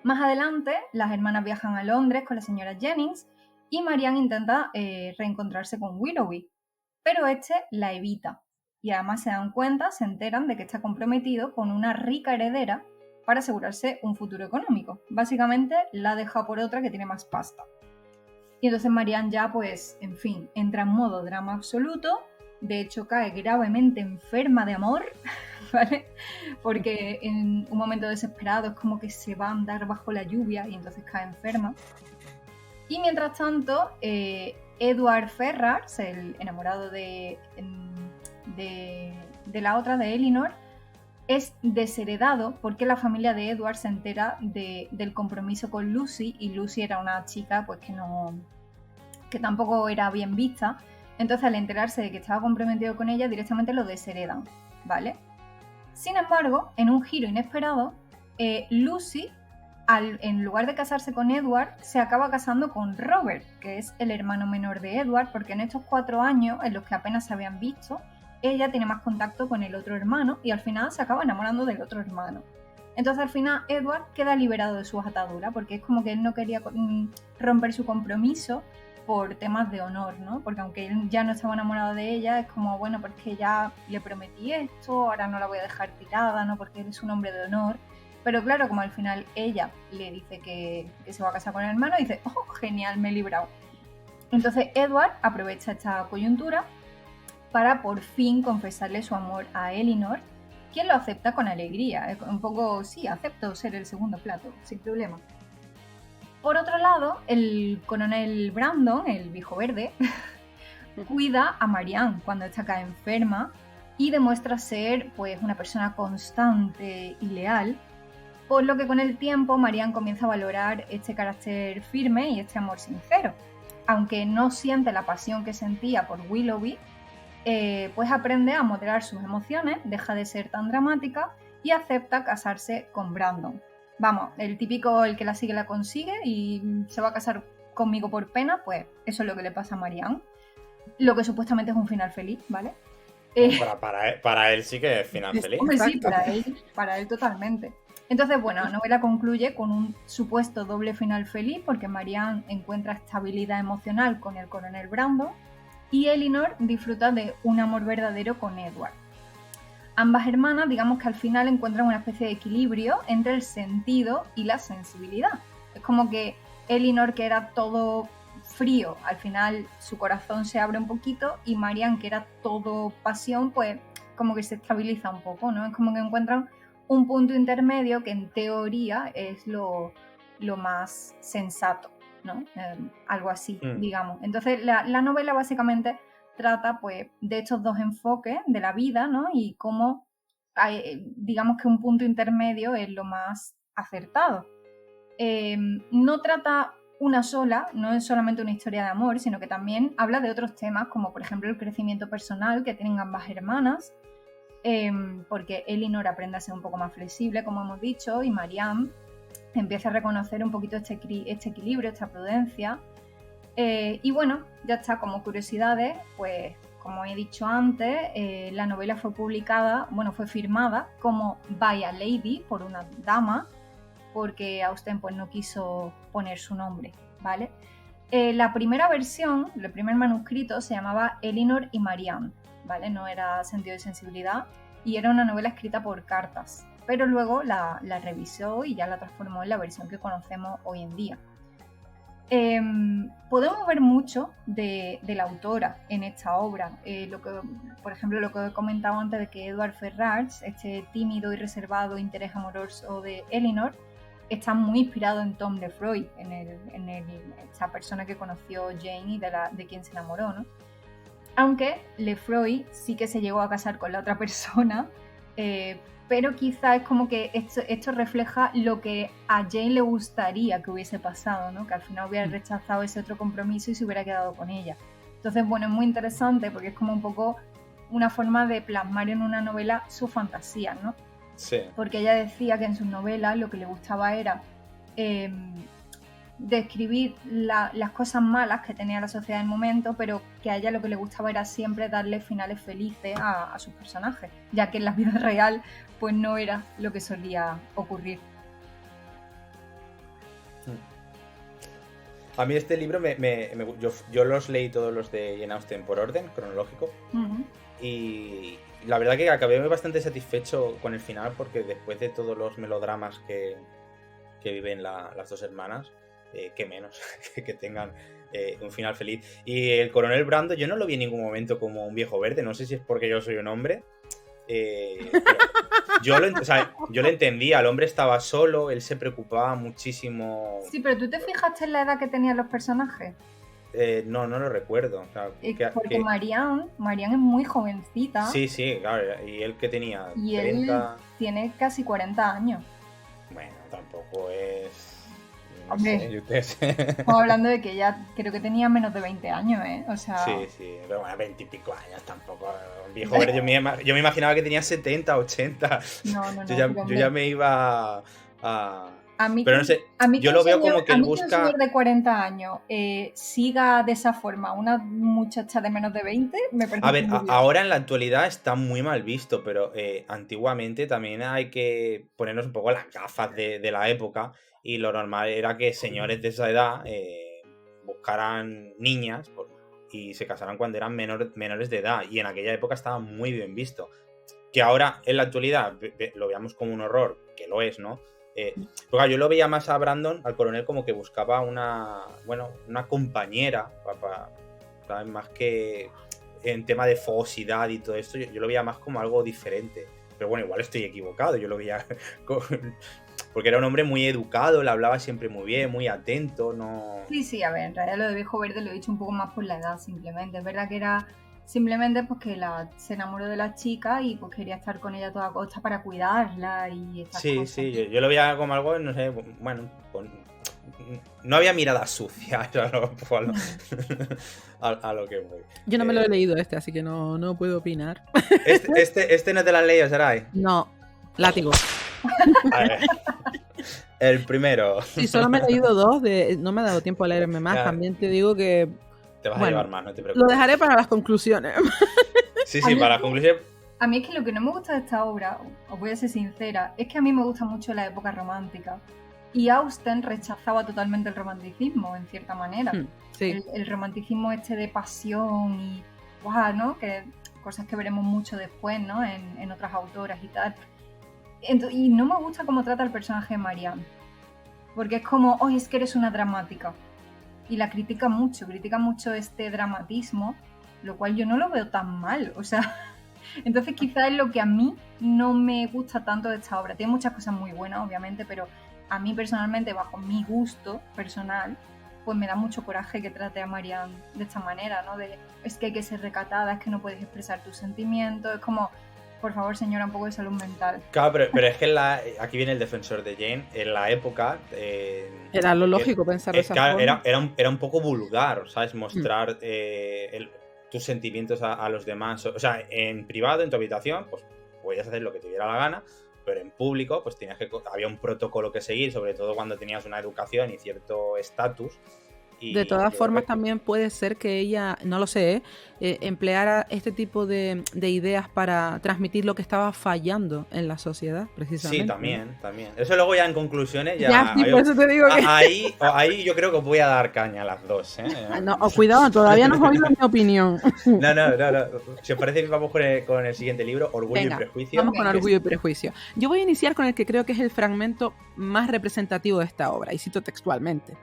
Más adelante, las hermanas viajan a Londres con la señora Jennings y Marianne intenta reencontrarse con Willoughby, pero este la evita y además se enteran de que está comprometido con una rica heredera para asegurarse un futuro económico. Básicamente la deja por otra que tiene más pasta. Y entonces Marianne ya, pues, en fin, entra en modo drama absoluto. De hecho, cae gravemente enferma de amor, ¿vale? Porque en un momento desesperado es como que se va a andar bajo la lluvia y entonces cae enferma. Y mientras tanto, Edward Ferrars, el enamorado de la otra, de Elinor, es desheredado porque la familia de Edward se entera del compromiso con Lucy, y Lucy era una chica pues que tampoco era bien vista. Entonces, al enterarse de que estaba comprometido con ella, directamente lo desheredan, ¿vale? Sin embargo, en un giro inesperado, Lucy, en lugar de casarse con Edward, se acaba casando con Robert, que es el hermano menor de Edward, porque en estos 4 años, en los que apenas se habían visto, ella tiene más contacto con el otro hermano y al final se acaba enamorando del otro hermano. Entonces, al final, Edward queda liberado de sus ataduras, porque es como que él no quería romper su compromiso por temas de honor, ¿no? Porque aunque él ya no estaba enamorado de ella, es como, bueno, porque ya le prometí esto, ahora no la voy a dejar tirada, ¿no? Porque él es un hombre de honor. Pero claro, como al final ella le dice que se va a casar con el hermano, dice, oh, genial, me he librado. Entonces Edward aprovecha esta coyuntura para por fin confesarle su amor a Elinor, quien lo acepta con alegría. Es un poco, sí, acepto ser el segundo plato, sin problema. Por otro lado, el coronel Brandon, el viejo verde, cuida a Marianne cuando esta cae enferma y demuestra ser pues una persona constante y leal, por lo que con el tiempo Marianne comienza a valorar este carácter firme y este amor sincero. Aunque no siente la pasión que sentía por Willoughby, pues aprende a moderar sus emociones, deja de ser tan dramática y acepta casarse con Brandon. Vamos, el típico, el que la sigue la consigue y se va a casar conmigo por pena, pues eso es lo que le pasa a Marianne. Lo que supuestamente es un final feliz, ¿vale? Para él sí que es final feliz. Hombre, sí, para él totalmente. Entonces, bueno, la novela concluye con un supuesto doble final feliz, porque Marianne encuentra estabilidad emocional con el coronel Brandon y Elinor disfruta de un amor verdadero con Edward. Ambas hermanas, digamos que al final encuentran una especie de equilibrio entre el sentido y la sensibilidad. Es como que Elinor, que era todo frío, al final su corazón se abre un poquito, y Marianne, que era todo pasión, pues como que se estabiliza un poco, ¿no? Es como que encuentran un punto intermedio que en teoría es lo más sensato, ¿no? Algo así, digamos. Entonces la novela básicamente trata pues de estos dos enfoques de la vida, ¿no? Y cómo digamos que un punto intermedio es lo más acertado. No trata una sola, no es solamente una historia de amor, sino que también habla de otros temas, como por ejemplo el crecimiento personal que tienen ambas hermanas, porque Elinor aprende a ser un poco más flexible, como hemos dicho, y Marianne empieza a reconocer un poquito este equilibrio, esta prudencia. Y bueno, ya está, como curiosidades, pues como he dicho antes, la novela fue firmada como by a lady, por una dama, porque Austen pues no quiso poner su nombre, ¿vale? La primera versión, el primer manuscrito, se llamaba Elinor y Marianne, ¿vale? No era Sentido y sensibilidad, y era una novela escrita por cartas, pero luego la revisó y ya la transformó en la versión que conocemos hoy en día. Podemos ver mucho de la autora en esta obra. Por ejemplo, lo que he comentado antes de que Edward Ferrars, este tímido y reservado interés amoroso de Elinor, está muy inspirado en Tom Lefroy, en esta persona que conoció Jane y de quien se enamoró, ¿no? Aunque Lefroy sí que se llegó a casar con la otra persona, pero quizá es como que esto refleja lo que a Jane le gustaría que hubiese pasado, ¿no? Que al final hubiera rechazado ese otro compromiso y se hubiera quedado con ella. Entonces, bueno, es muy interesante porque es como un poco una forma de plasmar en una novela su fantasía, ¿no? Sí. Porque ella decía que en sus novelas lo que le gustaba era describir las cosas malas que tenía la sociedad en el momento, pero que a ella lo que le gustaba era siempre darle finales felices a sus personajes, ya que en la vida real pues no era lo que solía ocurrir. A mí este libro yo los leí todos los de Jane Austen por orden cronológico. Y la verdad que acabé bastante satisfecho con el final, porque después de todos los melodramas que viven las dos hermanas, que menos que tengan un final feliz. Y el coronel Brandon yo no lo vi en ningún momento como un viejo verde, no sé si es porque yo soy un hombre. Yo lo entendía, el hombre estaba solo, él se preocupaba muchísimo. Sí, pero ¿tú te fijaste en la edad que tenían los personajes? No lo recuerdo. O sea, porque Marianne es muy jovencita. Sí, claro. ¿Y él qué tenía? Y 30... él tiene casi 40 años. Bueno, tampoco es... Hombre, estamos hablando de que ella creo que tenía menos de 20 años, ¿eh? O sea... Sí, pero bueno, 20 y pico años tampoco. Viejo, yo me imaginaba que tenía 70, 80. No. Yo ya me iba a... A mí, pero no sé, yo lo veo como que él busca... un señor de 40 años siga de esa forma una muchacha de menos de 20, me parece... A ver, ahora en la actualidad está muy mal visto, pero antiguamente también hay que ponernos un poco las gafas de la época, y lo normal era que señores de esa edad buscaran niñas y se casaran cuando eran menores de edad, y en aquella época estaba muy bien visto. Que ahora en la actualidad lo veamos como un horror, que lo es, ¿no? Porque yo lo veía más a Brandon, al coronel, como que buscaba una compañera, ¿sabes? Más que en tema de fogosidad y todo esto, yo lo veía más como algo diferente. Pero bueno, igual estoy equivocado, yo lo veía porque era un hombre muy educado, le hablaba siempre muy bien, muy atento, no... Sí, a ver, en realidad lo de viejo verde lo he dicho un poco más por la edad, simplemente. Es verdad que era... Simplemente porque se enamoró de la chica y pues quería estar con ella a toda costa para cuidarla y estas cosas. Sí, yo lo veía como algo, no sé, bueno, no había mirada sucia a lo que voy. Yo no me lo he leído así que no puedo opinar. Este no te lo has leído, Sarai. No, Látigo. A ver. El primero. Sí, solo me he leído 2, no me ha dado tiempo a leerme más, Claro. También te digo que... Te vas a llevar más, no te preocupes. Lo dejaré para las conclusiones. Sí, para las conclusiones. A mí es que lo que no me gusta de esta obra, os voy a ser sincera, es que a mí me gusta mucho la época romántica. Y Austen rechazaba totalmente el romanticismo, en cierta manera. Sí. El romanticismo de pasión y... ¡guau! ¿No? Que cosas que veremos mucho después, ¿no? En otras autoras y tal. Y no me gusta cómo trata el personaje de Marianne. Porque es como, es que eres una dramática. Y la critica mucho este dramatismo, lo cual yo no lo veo tan mal, o sea, entonces quizás es lo que a mí no me gusta tanto de esta obra. Tiene muchas cosas muy buenas, obviamente, pero a mí personalmente, bajo mi gusto personal, pues me da mucho coraje que trate a Marianne de esta manera, ¿no? Es que hay que ser recatada, es que no puedes expresar tus sentimientos, es como... Por favor, señora, un poco de salud mental. Claro, pero es que aquí viene el defensor de Jane. En la época... era lo lógico pensar de esa forma. Era un poco vulgar, ¿sabes? Mostrar tus sentimientos a los demás. O sea, en privado, en tu habitación, pues podías hacer lo que te diera la gana, pero en público, pues había un protocolo que seguir, sobre todo cuando tenías una educación y cierto estatus. De todas formas, también puede ser que ella, no lo sé, empleara este tipo de ideas para transmitir lo que estaba fallando en la sociedad, precisamente. Sí, también. Eso luego ya en conclusiones... Sí, por eso te digo que... Ahí yo creo que os voy a dar caña a las dos, ¿eh? No, cuidado, todavía no has oído mi opinión. No. Si os parece, vamos con el siguiente libro, Orgullo y Prejuicio. Vamos con Orgullo y Prejuicio. Yo voy a iniciar con el que creo que es el fragmento más representativo de esta obra, y cito textualmente.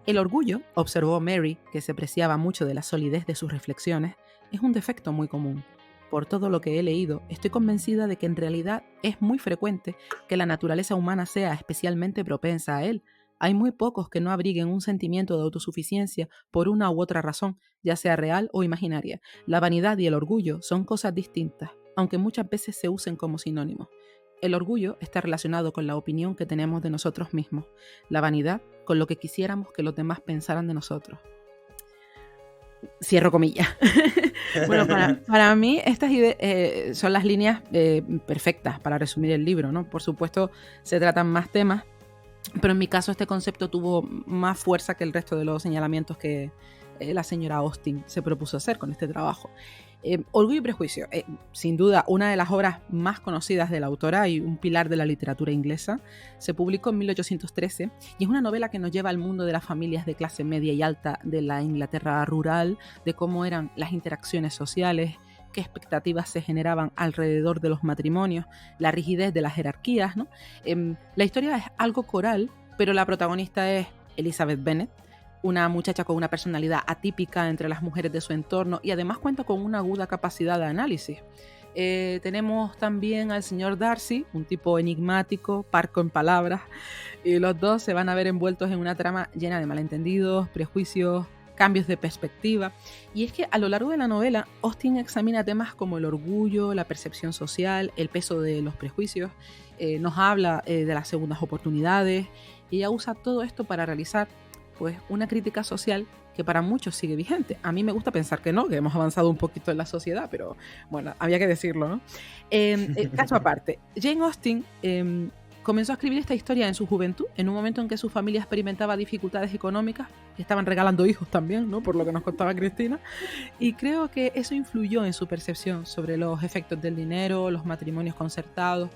El orgullo, observó Mary, que se preciaba mucho de la solidez de sus reflexiones, es un defecto muy común. Por todo lo que he leído, estoy convencida de que en realidad es muy frecuente que la naturaleza humana sea especialmente propensa a él. Hay muy pocos que no abriguen un sentimiento de autosuficiencia por una u otra razón, ya sea real o imaginaria. La vanidad y el orgullo son cosas distintas, aunque muchas veces se usen como sinónimos. El orgullo está relacionado con la opinión que tenemos de nosotros mismos. La vanidad con lo que quisiéramos que los demás pensaran de nosotros. Cierro comillas. Bueno, para mí estas ideas son las líneas perfectas para resumir el libro, ¿no? Por supuesto, se tratan más temas, pero en mi caso este concepto tuvo más fuerza que el resto de los señalamientos que la señora Austen se propuso hacer con este trabajo. Orgullo y Prejuicio, sin duda una de las obras más conocidas de la autora y un pilar de la literatura inglesa. Se publicó en 1813 y es una novela que nos lleva al mundo de las familias de clase media y alta de la Inglaterra rural, de cómo eran las interacciones sociales, qué expectativas se generaban alrededor de los matrimonios, la rigidez de las jerarquías, ¿no? La historia es algo coral, pero la protagonista es Elizabeth Bennet, una muchacha con una personalidad atípica entre las mujeres de su entorno y además cuenta con una aguda capacidad de análisis. Tenemos también al señor Darcy, un tipo enigmático, parco en palabras, y los dos se van a ver envueltos en una trama llena de malentendidos, prejuicios, cambios de perspectiva. Y es que a lo largo de la novela, Austen examina temas como el orgullo, la percepción social, el peso de los prejuicios, nos habla de las segundas oportunidades, y ella usa todo esto para realizar pues, una crítica social que para muchos sigue vigente. A mí me gusta pensar que no, que hemos avanzado un poquito en la sociedad, pero bueno, había que decirlo, ¿no? Caso aparte, Jane Austen comenzó a escribir esta historia en su juventud, en un momento en que su familia experimentaba dificultades económicas, que estaban regalando hijos también, ¿no? Por lo que nos contaba Cristina, y creo que eso influyó en su percepción sobre los efectos del dinero, los matrimonios concertados,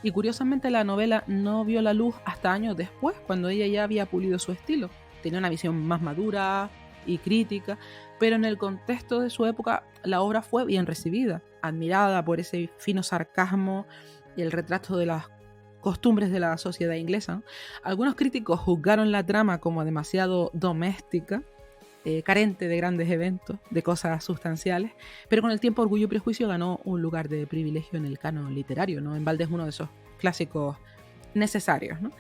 y curiosamente la novela no vio la luz hasta años después, cuando ella ya había pulido su estilo. Tenía una visión más madura y crítica, pero en el contexto de su época la obra fue bien recibida, admirada por ese fino sarcasmo y el retrato de las costumbres de la sociedad inglesa. Algunos críticos juzgaron la trama como demasiado doméstica, carente de grandes eventos, de cosas sustanciales, pero con el tiempo Orgullo y Prejuicio ganó un lugar de privilegio en el canon literario, ¿no? En balde es uno de esos clásicos necesarios, ¿no?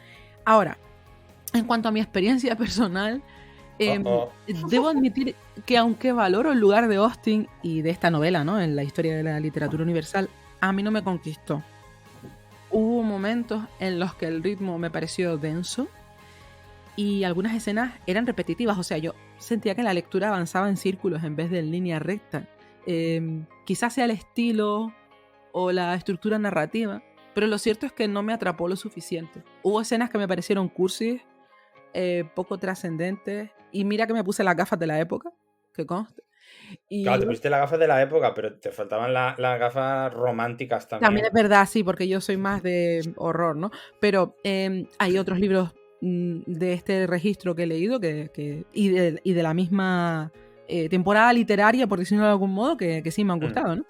Ahora, en cuanto a mi experiencia personal, debo admitir que aunque valoro el lugar de Austen y de esta novela, ¿no? En la historia de la literatura universal, a mí no me conquistó. Hubo momentos en los que el ritmo me pareció denso y algunas escenas eran repetitivas, o sea, yo sentía que la lectura avanzaba en círculos en vez de en línea recta. Quizás sea el estilo o la estructura narrativa, pero lo cierto es que no me atrapó lo suficiente. Hubo escenas que me parecieron cursis, poco trascendentes, y mira que me puse las gafas de la época, que conste. Y claro, te pusiste las gafas de la época, pero te faltaban las gafas románticas también. También es verdad, sí, porque yo soy más de horror, ¿no? Pero hay otros libros de este registro que he leído y de la misma temporada literaria, por decirlo de algún modo, que sí me han gustado, ¿no?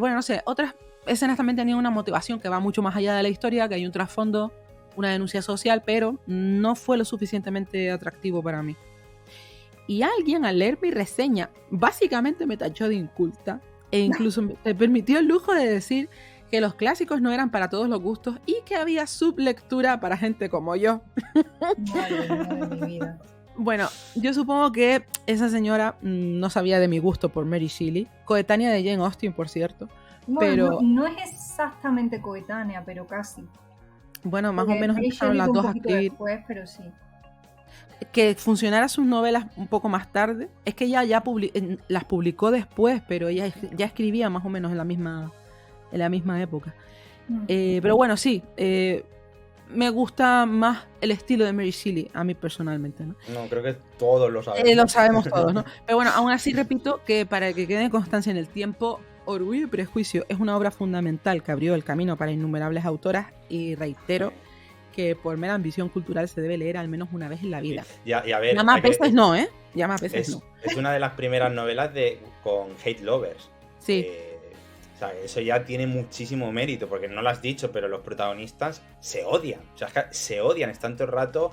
Bueno, no sé, otras escenas también tenían una motivación que va mucho más allá de la historia, que hay un trasfondo, una denuncia social, pero no fue lo suficientemente atractivo para mí. Y alguien al leer mi reseña básicamente me tachó de inculta e incluso me permitió el lujo de decir que los clásicos no eran para todos los gustos y que había sublectura para gente como yo. Madre de mi vida. Bueno, yo supongo que esa señora no sabía de mi gusto por Mary Shelley, coetánea de Jane Austen, por cierto. Bueno, pero no es exactamente coetánea, pero casi. Bueno, más Porque o menos Mary empezaron Shelley las un dos a poquito escribir. después, pero sí. Que funcionara sus novelas un poco más tarde. Es que ella ya las publicó después, pero ella ya escribía más o menos en la misma época. Pero bueno, sí, me gusta más el estilo de Mary Shelley, a mí personalmente, ¿no? No, creo que todos lo sabemos. Lo sabemos todos, ¿no? Pero bueno, aún así repito que para que quede constancia en el tiempo, Orgullo y Prejuicio es una obra fundamental que abrió el camino para innumerables autoras y reitero que por mera ambición cultural se debe leer al menos una vez en la vida. Y a ver, ya más veces no, ¿eh? Ya más veces no. Es una de las primeras novelas con hate lovers. Sí. O sea, eso ya tiene muchísimo mérito, porque no lo has dicho, pero los protagonistas se odian. O sea, es que se odian, están todo el rato...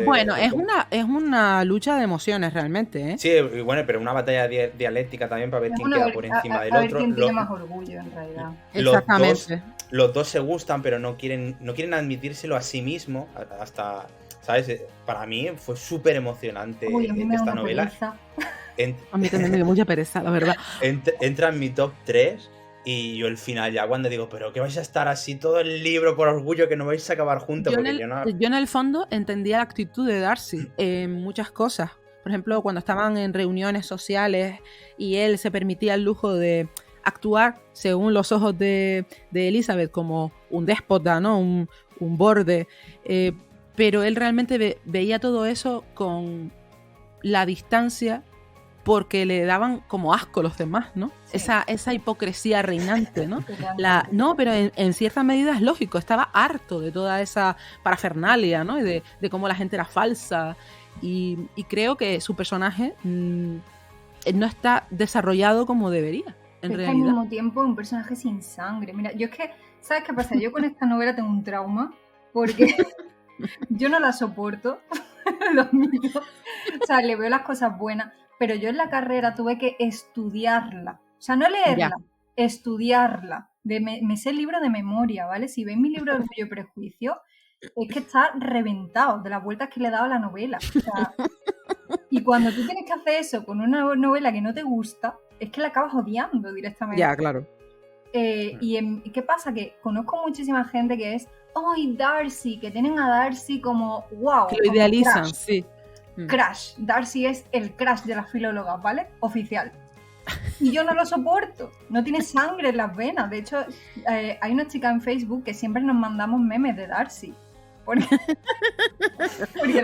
bueno, es una lucha de emociones realmente, ¿eh? Sí, bueno, pero una batalla dialéctica también para ver quién queda por encima del otro. A ver quién tiene más orgullo, en realidad. Exactamente. Los dos se gustan, pero no quieren admitírselo a sí mismo hasta... ¿Sabes? Para mí fue súper emocionante esta novela. A mí también me dio mucha pereza, la verdad. Entra en mi top 3 y yo el final ya cuando digo, pero que vais a estar así todo el libro por orgullo, que no vais a acabar juntos. Yo en el fondo entendía la actitud de Darcy en muchas cosas. Por ejemplo, cuando estaban en reuniones sociales y él se permitía el lujo de actuar según los ojos de Elizabeth como un déspota, ¿no? Un borde. Pero él realmente veía todo eso con la distancia porque le daban como asco los demás, ¿no? Sí. Esa hipocresía reinante, ¿no? No, pero en cierta medida es lógico, estaba harto de toda esa parafernalia, ¿no? Y de cómo la gente era falsa. Y creo que su personaje no está desarrollado como debería, en realidad. Al mismo tiempo un personaje sin sangre. Mira, yo es que, ¿sabes qué pasa? Yo con esta novela tengo un trauma, porque yo no la soporto, lo mismo. O sea, le veo las cosas buenas, pero yo en la carrera tuve que estudiarla. O sea, no leerla, estudiarla. Me sé el libro de memoria, ¿vale? Si veis mi libro de Orgullo y Prejuicio, es que está reventado de las vueltas que le he dado a la novela. O sea, Y cuando tú tienes que hacer eso con una novela que no te gusta, es que la acabas odiando directamente. Ya, claro. ¿Y qué pasa? Que conozco muchísima gente que es, ¡ay, Darcy! Que tienen a Darcy como, ¡wow! Que lo idealizan, crush. sí. Crush. Darcy es el crush de las filólogas, ¿vale? Oficial. Y yo no lo soporto. No tiene sangre en las venas. De hecho, hay una chica en Facebook que siempre nos mandamos memes de Darcy. Porque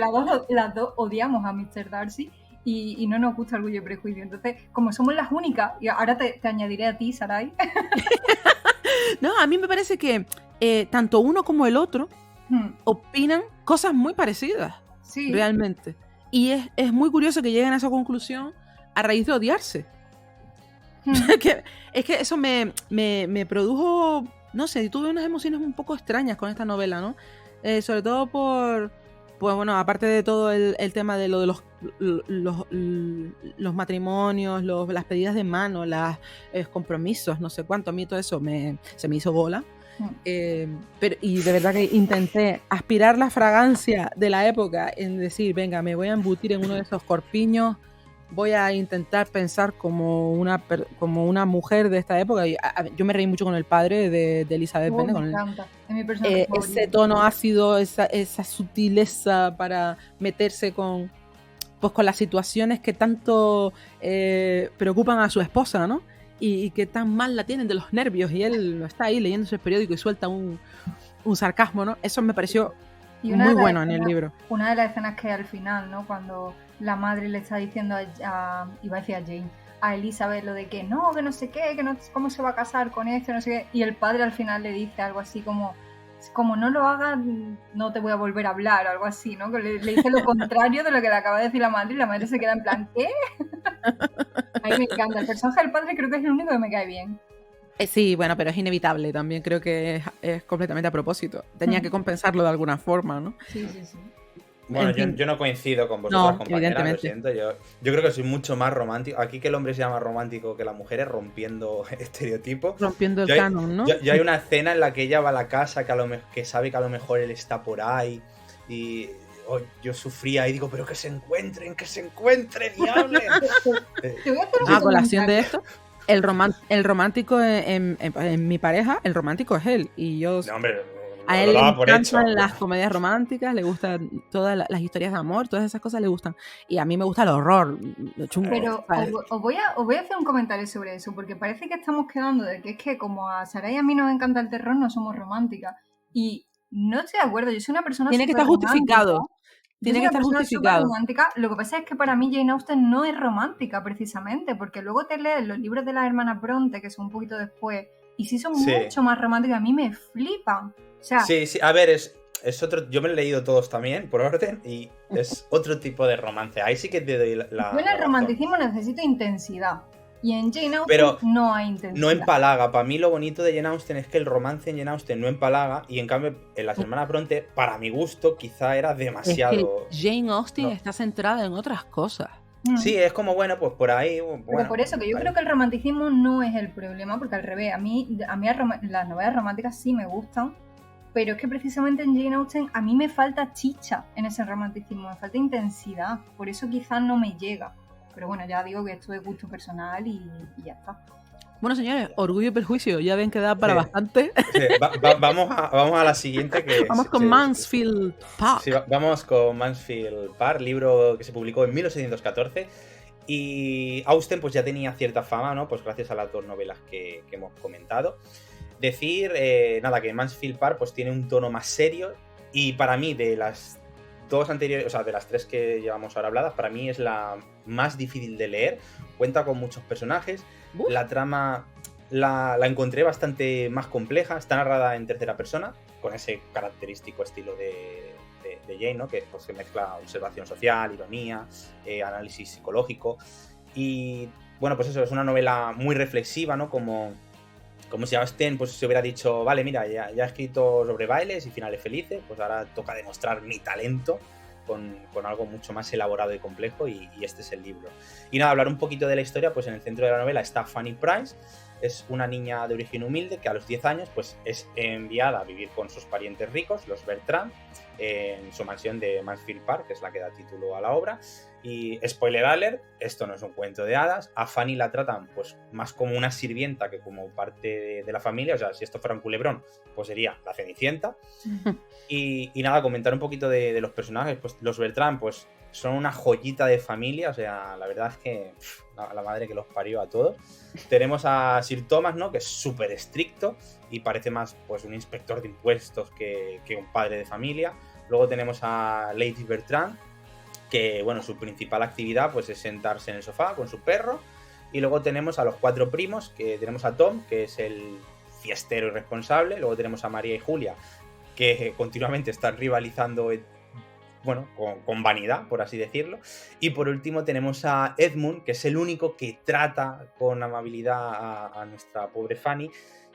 las dos odiamos a Mr. Darcy y no nos gusta Orgullo y Prejuicio. Entonces, como somos las únicas, y ahora te añadiré a ti, Sarai. No, a mí me parece que tanto uno como el otro opinan cosas muy parecidas, Sí. realmente. Y es muy curioso que lleguen a esa conclusión a raíz de odiarse. Es que eso me produjo, no sé, tuve unas emociones un poco extrañas con esta novela, ¿no? Sobre todo pues bueno, aparte de todo el tema de lo de los matrimonios, las pedidas de mano, los compromisos, no sé cuánto, a mí todo eso se me hizo bola. Y de verdad que intenté aspirar la fragancia de la época en decir, venga, me voy a embutir en uno de esos corpiños, voy a intentar pensar como una mujer de esta época. Y yo me reí mucho con el padre de Elizabeth Bennet. Me encanta, es mi personaje favorito. Ese tono ácido, esa sutileza para meterse con las situaciones que tanto preocupan a su esposa, ¿no? Y que tan mal la tienen de los nervios, y él está ahí leyéndose el periódico y suelta un sarcasmo, ¿no? Eso me pareció muy bueno en el libro. Una de las escenas que hay al final, ¿no? Cuando la madre le está diciendo iba a decir a Jane, a Elizabeth, lo de que no sé qué, que no, cómo se va a casar con este, no sé qué, y el padre al final le dice algo así como no lo hagas, no te voy a volver a hablar, o algo así, ¿no? Que le dice lo contrario de lo que le acaba de decir la madre, y la madre se queda en plan, ¿qué? A mí me encanta, el personaje del padre creo que es el único que me cae bien. Sí, bueno, pero es inevitable también, creo que es completamente a propósito. Tenía que compensarlo de alguna forma, ¿no? Sí. Bueno, yo no coincido con vosotras, compañeras, lo siento. Yo creo que soy mucho más romántico. Aquí que el hombre se llama romántico que la mujer es rompiendo estereotipos. Rompiendo el canon, ¿no? Yo hay una escena en la que ella va a la casa que sabe que a lo mejor él está por ahí y yo sufría y digo, pero que se encuentren y hablen. A colación de esto, el romántico en mi pareja, el romántico es él. Y yo... No, hombre, a él le encantan las comedias románticas, le gustan todas las historias de amor, todas esas cosas le gustan. Y a mí me gusta el horror, lo chungo. Pero os voy a hacer un comentario sobre eso, porque parece que estamos quedando de que es que como a Sarai y a mí nos encanta el terror, no somos románticas. Y no estoy de acuerdo, yo soy una persona Tiene que estar justificado. Tiene que estar justificado. Romántica. Lo que pasa es que para mí Jane Austen no es romántica precisamente, porque luego te lees los libros de las hermanas Bronte, que son un poquito después, y sí son mucho más románticas, a mí me flipan. O sea, sí, a ver, es otro. Yo me he leído todos también, por orden, y es otro tipo de romance. Ahí sí que te doy la yo en el romanticismo necesito intensidad. Y en Jane Austen no hay intensidad. No empalaga. Para mí lo bonito de Jane Austen es que el romance en Jane Austen no empalaga, y en cambio en las hermanas Bronte, para mi gusto, quizá era demasiado. Es que Jane Austen está centrada en otras cosas. Sí, es como, bueno, pues por ahí. Pero por eso, que yo creo que el romanticismo no es el problema, porque al revés, a mí las novelas románticas sí me gustan, pero es que precisamente en Jane Austen a mí me falta chicha en ese romanticismo, me falta intensidad, por eso quizás no me llega. Pero bueno, ya digo que esto es gusto personal y ya está. Bueno, señores, Orgullo y Prejuicio, ya ven que da para bastante. Sí. Vamos a la siguiente. Vamos con Mansfield Park. Sí, vamos con Mansfield Park, libro que se publicó en 1814. Y Austen pues ya tenía cierta fama, ¿no? Pues gracias a las dos novelas que hemos comentado. Decir, que Mansfield Park pues tiene un tono más serio, y para mí de las dos anteriores, o sea, de las tres que llevamos ahora habladas, para mí es la más difícil de leer. Cuenta con muchos personajes. La trama la encontré bastante más compleja. Está narrada en tercera persona, con ese característico estilo de Jane, ¿no? Que pues se mezcla observación social, ironía, análisis psicológico. Y bueno, pues eso, es una novela muy reflexiva, ¿no? Como si Austen pues se hubiera dicho, vale, mira, ya he escrito sobre bailes y finales felices, pues ahora toca demostrar mi talento con algo mucho más elaborado y complejo, y este es el libro. Y nada, hablar un poquito de la historia, pues en el centro de la novela está Fanny Price, es una niña de origen humilde que a los 10 años pues, es enviada a vivir con sus parientes ricos, los Bertrand, en su mansión de Mansfield Park, que es la que da título a la obra. Y spoiler alert, esto no es un cuento de hadas. A Fanny la tratan pues más como una sirvienta que como parte de la familia. O sea, si esto fuera un culebrón, pues sería la Cenicienta. Y nada, comentar un poquito de los personajes. Pues los Bertrand pues son una joyita de familia. O sea, la verdad es que la madre que los parió a todos. Tenemos a Sir Thomas, ¿no? Que es súper estricto y parece más pues un inspector de impuestos que un padre de familia. Luego tenemos a Lady Bertrand, que bueno, su principal actividad pues es sentarse en el sofá con su perro. Y luego tenemos a los 4 primos, que tenemos a Tom, que es el fiestero irresponsable. Luego tenemos a María y Julia, que continuamente están rivalizando bueno, con vanidad, por así decirlo. Y por último tenemos a Edmund, que es el único que trata con amabilidad a nuestra pobre Fanny.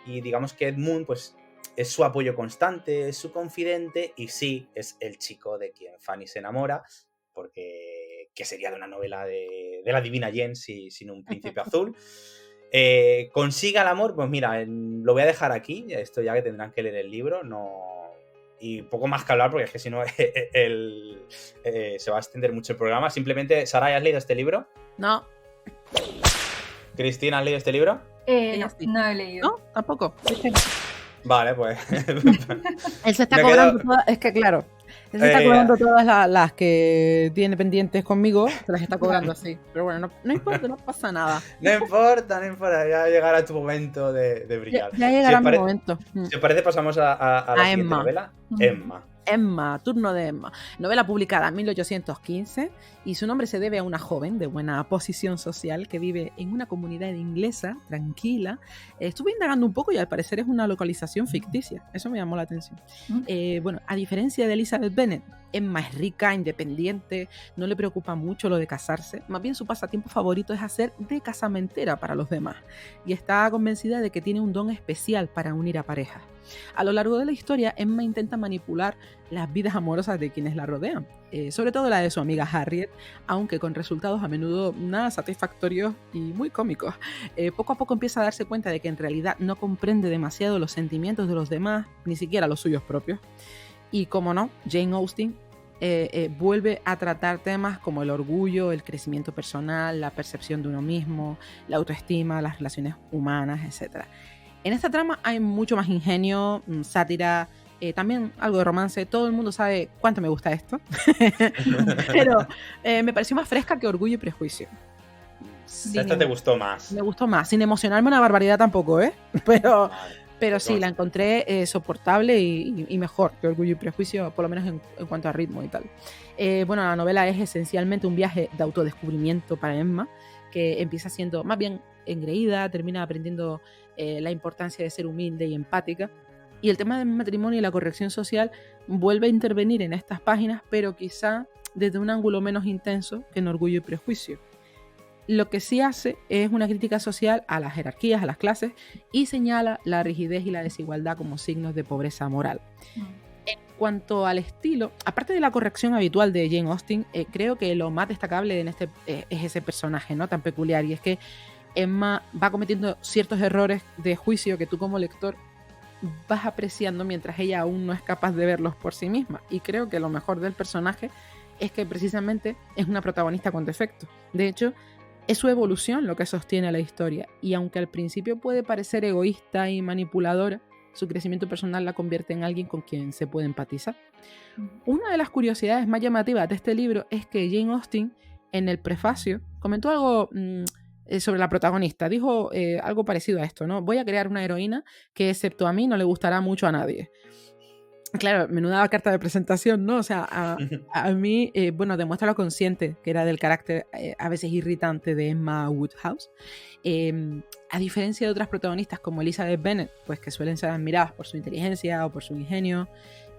Y digamos que Edmund pues es su apoyo constante, es su confidente y sí, es el chico de quien Fanny se enamora, porque ¿qué sería de una novela de la Divina Jen sin un príncipe azul? ¿Consiga el amor? Pues mira, lo voy a dejar aquí, esto ya que tendrán que leer el libro, y poco más que hablar porque es que si no se va a extender mucho el programa. Simplemente, Saray, ¿has leído este libro? No. Cristina, ¿has leído este libro? No he leído. ¿No? Tampoco. Vale, pues. Él se está cobrando todas. Es que claro, él se está cobrando todas las que tiene pendientes conmigo, se las está cobrando así. Pero bueno, no importa, no pasa nada. No importa, ya llegará tu momento de brillar. Ya llegará mi momento. Si os parece, pasamos a la siguiente novela. Emma, turno de Emma. Novela publicada en 1815 y su nombre se debe a una joven de buena posición social que vive en una comunidad inglesa tranquila. Estuve indagando un poco y al parecer es una localización ficticia. Eso me llamó la atención. Bueno, a diferencia de Elizabeth Bennet, Emma es rica, independiente, no le preocupa mucho lo de casarse. Más bien su pasatiempo favorito es hacer de casamentera para los demás y está convencida de que tiene un don especial para unir a parejas. A lo largo de la historia, Emma intenta manipular las vidas amorosas de quienes la rodean, sobre todo la de su amiga Harriet, aunque con resultados a menudo nada satisfactorios y muy cómicos. Poco a poco empieza a darse cuenta de que en realidad no comprende demasiado los sentimientos de los demás, ni siquiera los suyos propios. Y como no, Jane Austen vuelve a tratar temas como el orgullo, el crecimiento personal, la percepción de uno mismo, la autoestima, las relaciones humanas, etc. En esta trama hay mucho más ingenio, sátira, también algo de romance. Todo el mundo sabe cuánto me gusta esto. Pero me pareció más fresca que Orgullo y Prejuicio. Esta te gustó más. Me gustó más, sin emocionarme una barbaridad tampoco, ¿eh? Pero sí, la encontré soportable y mejor que Orgullo y Prejuicio, por lo menos en cuanto a ritmo y tal. Bueno, la novela es esencialmente un viaje de autodescubrimiento para Emma, que empieza siendo más bien engreída, termina aprendiendo la importancia de ser humilde y empática. Y el tema del matrimonio y la corrección social vuelve a intervenir en estas páginas, pero quizá desde un ángulo menos intenso que en Orgullo y Prejuicio. Lo que sí hace es una crítica social a las jerarquías, a las clases, y señala la rigidez y la desigualdad como signos de pobreza moral. En cuanto al estilo, aparte de la corrección habitual de Jane Austen, creo que lo más destacable en es ese personaje, ¿no?, tan peculiar, y es que Emma va cometiendo ciertos errores de juicio que tú como lector vas apreciando mientras ella aún no es capaz de verlos por sí misma. Y creo que lo mejor del personaje es que precisamente es una protagonista con defectos. De hecho, es su evolución lo que sostiene la historia, y aunque al principio puede parecer egoísta y manipuladora, su crecimiento personal la convierte en alguien con quien se puede empatizar. Una de las curiosidades más llamativas de este libro es que Jane Austen, en el prefacio, comentó algo sobre la protagonista. Dijo algo parecido a esto, ¿no? Voy a crear una heroína que, excepto a mí, no le gustará mucho a nadie. Claro, menuda carta de presentación, ¿no? O sea, a mí, bueno, demuestra lo consciente que era del carácter a veces irritante de Emma Woodhouse. A diferencia de otras protagonistas como Elizabeth Bennet, pues que suelen ser admiradas por su inteligencia o por su ingenio,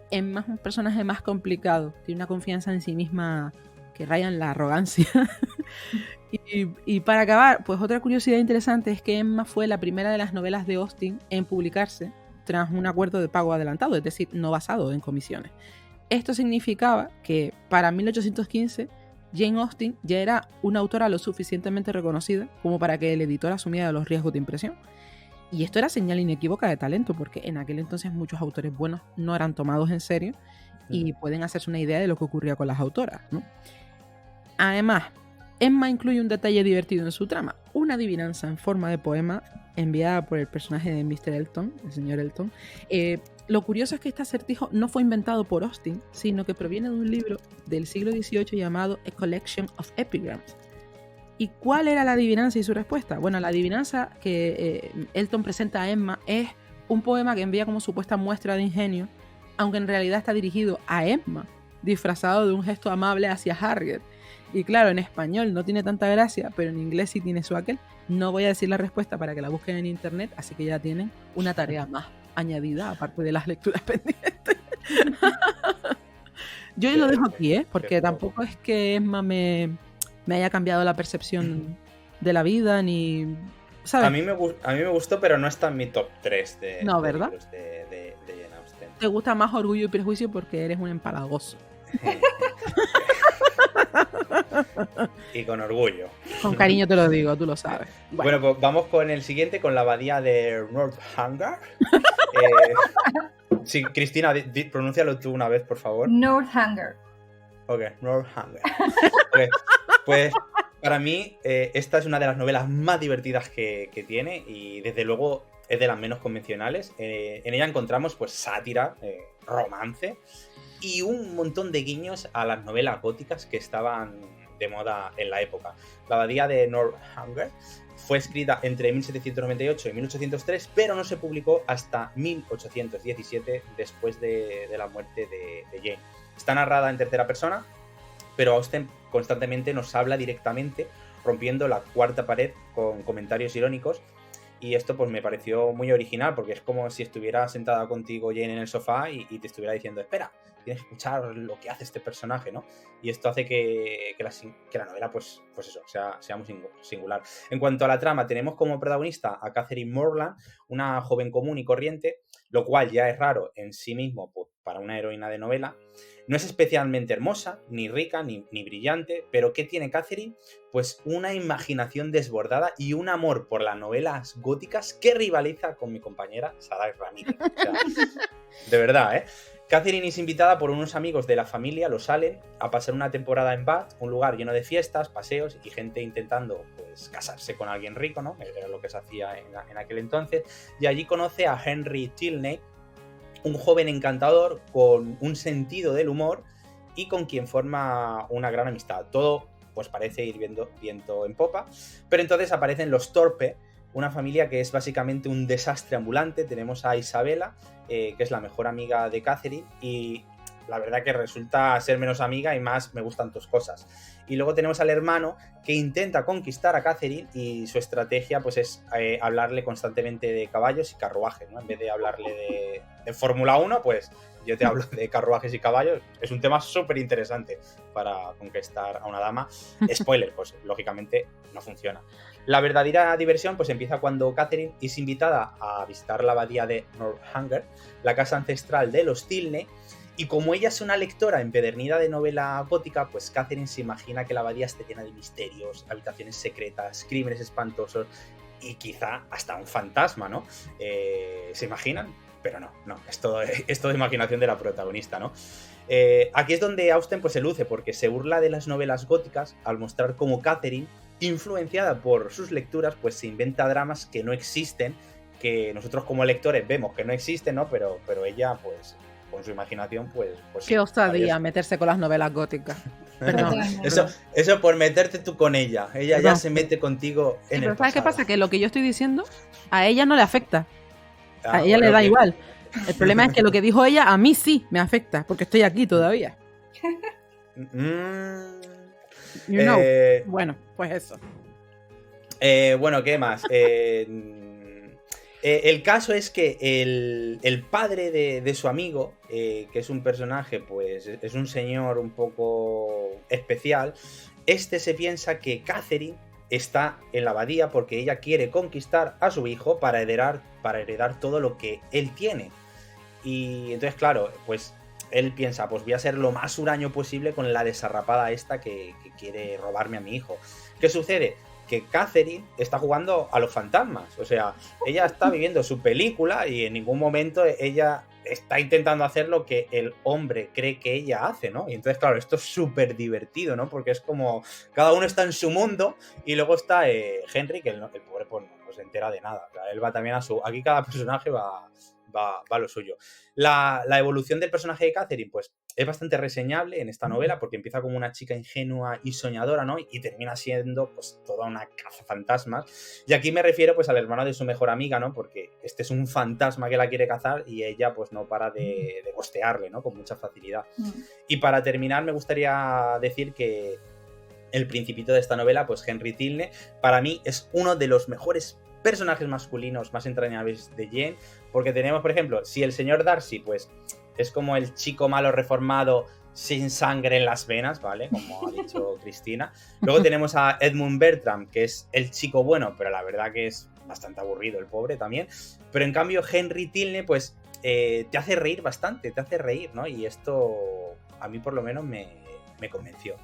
Emma es un personaje más complicado, tiene una confianza en sí misma que raya en la arrogancia. Y para acabar, pues otra curiosidad interesante es que Emma fue la primera de las novelas de Austen en publicarse tras un acuerdo de pago adelantado, es decir, no basado en comisiones. Esto significaba que para 1815 Jane Austen ya era una autora lo suficientemente reconocida como para que el editor asumiera los riesgos de impresión. Y esto era señal inequívoca de talento, porque en aquel entonces muchos autores buenos no eran tomados en serio y pueden hacerse una idea de lo que ocurría con las autoras, ¿no? Además, Emma incluye un detalle divertido en su trama, una adivinanza en forma de poema enviada por el personaje de Mr. Elton, el señor Elton. Lo curioso es que este acertijo no fue inventado por Austen, sino que proviene de un libro del siglo XVIII llamado A Collection of Epigrams. ¿Y cuál era la adivinanza y su respuesta? Bueno, la adivinanza que Elton presenta a Emma es un poema que envía como supuesta muestra de ingenio, aunque en realidad está dirigido a Emma, disfrazado de un gesto amable hacia Harriet. Y claro, en español no tiene tanta gracia, pero en inglés sí tiene su aquel. No voy a decir la respuesta para que la busquen en internet, así que ya tienen una tarea más añadida, aparte de las lecturas pendientes. Yo lo dejo aquí, porque tampoco es que Emma me haya cambiado la percepción de la vida, ni... ¿sabes? A mí me gustó, pero no está en mi top 3 de libros de Jane Austen. Te gusta más Orgullo y Prejuicio porque eres un empalagoso. Y con orgullo. Con cariño te lo digo, tú lo sabes. Bueno, pues vamos con el siguiente, con la abadía de Northanger. Sí, Cristina, pronúncialo tú una vez, por favor. Northanger. Ok, Northanger. Okay. Pues para mí esta es una de las novelas más divertidas que tiene y desde luego es de las menos convencionales. En ella encontramos pues sátira, romance y un montón de guiños a las novelas góticas que estaban de moda en la época. La abadía de Northanger fue escrita entre 1798 y 1803, pero no se publicó hasta 1817, después de la muerte de Jane. Está narrada en tercera persona, pero Austen constantemente nos habla directamente, rompiendo la cuarta pared con comentarios irónicos. Y esto pues me pareció muy original, porque es como si estuviera sentada contigo Jane en el sofá y te estuviera diciendo, espera, tienes que escuchar lo que hace este personaje, ¿no? Y esto hace que la novela pues eso, sea muy singular. En cuanto a la trama, tenemos como protagonista a Catherine Morland, una joven común y corriente, lo cual ya es raro en sí mismo pues, para una heroína de novela. No es especialmente hermosa, ni rica, ni brillante, pero ¿qué tiene Catherine? Pues una imaginación desbordada y un amor por las novelas góticas que rivaliza con mi compañera Saray Ramírez. O sea, de verdad, ¿eh? Catherine es invitada por unos amigos de la familia, los Allen, a pasar una temporada en Bath, un lugar lleno de fiestas, paseos y gente intentando pues, casarse con alguien rico, ¿no? Era lo que se hacía en aquel entonces. Y allí conoce a Henry Tilney, un joven encantador con un sentido del humor y con quien forma una gran amistad. Todo pues parece ir viento en popa, pero entonces aparecen los Thorpe, una familia que es básicamente un desastre ambulante. Tenemos a Isabella, que es la mejor amiga de Catherine, y la verdad que resulta ser menos amiga y más me gustan tus cosas. Y luego tenemos al hermano que intenta conquistar a Catherine y su estrategia pues es hablarle constantemente de caballos y carruajes, ¿no? En vez de hablarle de Fórmula 1, pues yo te hablo de carruajes y caballos. Es un tema súper interesante para conquistar a una dama. Spoiler, pues lógicamente no funciona. La verdadera diversión pues empieza cuando Catherine es invitada a visitar la abadía de Northanger, la casa ancestral de los Tilney, y como ella es una lectora empedernida de novela gótica, pues Catherine se imagina que la abadía esté llena de misterios, habitaciones secretas, crímenes espantosos y quizá hasta un fantasma, ¿no? ¿Se imaginan? Pero no, es todo imaginación de la protagonista, ¿no? Aquí es donde Austen pues se luce, porque se burla de las novelas góticas al mostrar cómo Catherine, influenciada por sus lecturas, pues se inventa dramas que no existen, que nosotros como lectores vemos que no existen, ¿no? Pero ella, pues, con su imaginación, pues qué osadía meterse con las novelas góticas. Perdón. Eso por meterte tú con ella. Ella ya se mete contigo en el pero ¿sabes pasado. qué pasa? Que lo que yo estoy diciendo a ella no le afecta. A ella le da igual. El problema es que lo que dijo ella a mí sí me afecta, porque estoy aquí todavía. Bueno, pues eso. Bueno, ¿qué más? El caso es que el padre de su amigo, que es un personaje, pues es un señor un poco especial. Se piensa que Catherine está en la abadía porque ella quiere conquistar a su hijo para heredar todo lo que él tiene. Y entonces, claro, pues él piensa, pues voy a ser lo más huraño posible con la desarrapada esta que quiere robarme a mi hijo. ¿Qué sucede? Que Catherine está jugando a los fantasmas. O sea, ella está viviendo su película y en ningún momento ella está intentando hacer lo que el hombre cree que ella hace, ¿no? Y entonces, claro, esto es súper divertido, ¿no? Porque es como cada uno está en su mundo y luego está Henry, que el pobre pues no se entera de nada. O sea, él va también a su... Aquí cada personaje va a lo suyo. La evolución del personaje de Catherine, pues, es bastante reseñable en esta novela porque empieza como una chica ingenua y soñadora, ¿no? Y termina siendo, pues, toda una cazafantasmas. Y aquí me refiero, pues, al hermano de su mejor amiga, ¿no? Porque este es un fantasma que la quiere cazar y ella, pues, no para de gostearle, ¿no? Con mucha facilidad. Y para terminar, me gustaría decir que el principito de esta novela, pues, Henry Tilney, para mí es uno de los mejores personajes masculinos más entrañables de Jane, porque tenemos, por ejemplo, si el señor Darcy, pues, es como el chico malo reformado sin sangre en las venas, ¿vale? Como ha dicho Cristina. Luego tenemos a Edmund Bertram, que es el chico bueno, pero la verdad que es bastante aburrido el pobre también. Pero en cambio Henry Tilney, pues, te hace reír bastante, te hace reír, ¿no? Y esto a mí por lo menos me convenció.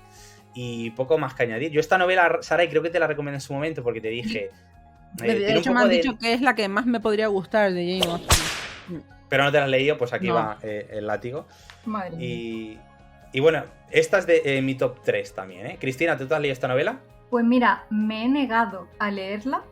Y poco más que añadir. Yo esta novela, Sara, y creo que te la recomendé en su momento porque te dije... de hecho me han dicho que es la que más me podría gustar de Jane Austen. Pero no te la has leído, pues aquí va el látigo. Madre mía. Y bueno, esta es de mi top 3 también, ¿eh? Cristina, ¿tú te has leído esta novela? Pues mira, me he negado a leerla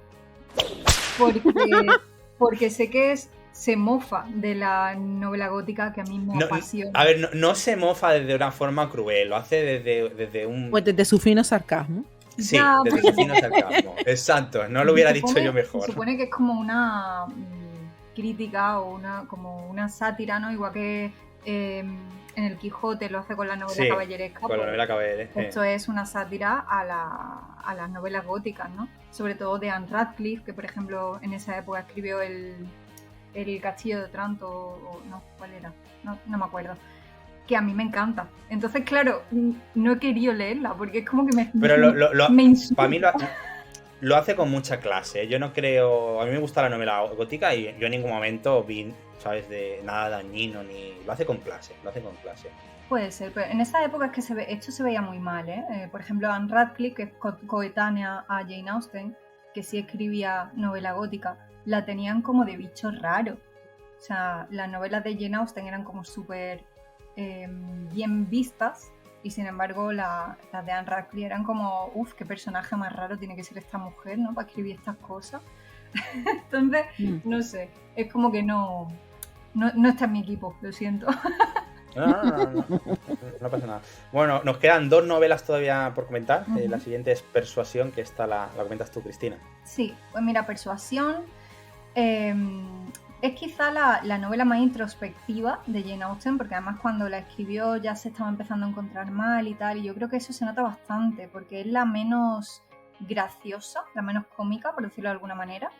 porque sé que se mofa de la novela gótica que a mí me apasiona. A ver, no se mofa de una forma cruel, lo hace desde un... Pues desde su fino sarcasmo. Sí, desde su fino sarcasmo. Exacto, no lo hubiera dicho yo mejor. Se supone que es como una crítica o como una sátira, ¿no? Igual que en el Quijote lo hace con la novela caballeresca. Con la novela caballeresca. Esto es una sátira a las novelas góticas, ¿no? Sobre todo de Anne Radcliffe, que por ejemplo en esa época escribió el Castillo de Otranto, o no, ¿cuál era? No me acuerdo. Que a mí me encanta. Entonces, claro, no he querido leerla porque es como que me insulta. Para mí lo hace con mucha clase. Yo no creo... A mí me gusta la novela gótica y yo en ningún momento vi, ¿sabes? De nada dañino ni... Lo hace con clase, Puede ser, pero en esa época es que esto se veía muy mal, ¿eh? Por ejemplo, Anne Radcliffe, que es coetánea a Jane Austen, que sí escribía novela gótica, la tenían como de bicho raro. O sea, las novelas de Jane Austen eran como súper bien vistas y sin embargo las de Anne Radcliffe eran como, qué personaje más raro tiene que ser esta mujer, ¿no? Para escribir estas cosas. Entonces, no sé, es como que no está en mi equipo, lo siento. No pasa nada. Bueno, nos quedan 2 novelas todavía por comentar. La siguiente es Persuasión, que esta la comentas tú, Cristina. Sí, pues mira, Persuasión es quizá la novela más introspectiva de Jane Austen, porque además cuando la escribió ya se estaba empezando a encontrar mal y tal, y yo creo que eso se nota bastante, porque es la menos graciosa, la menos cómica, por decirlo de alguna manera.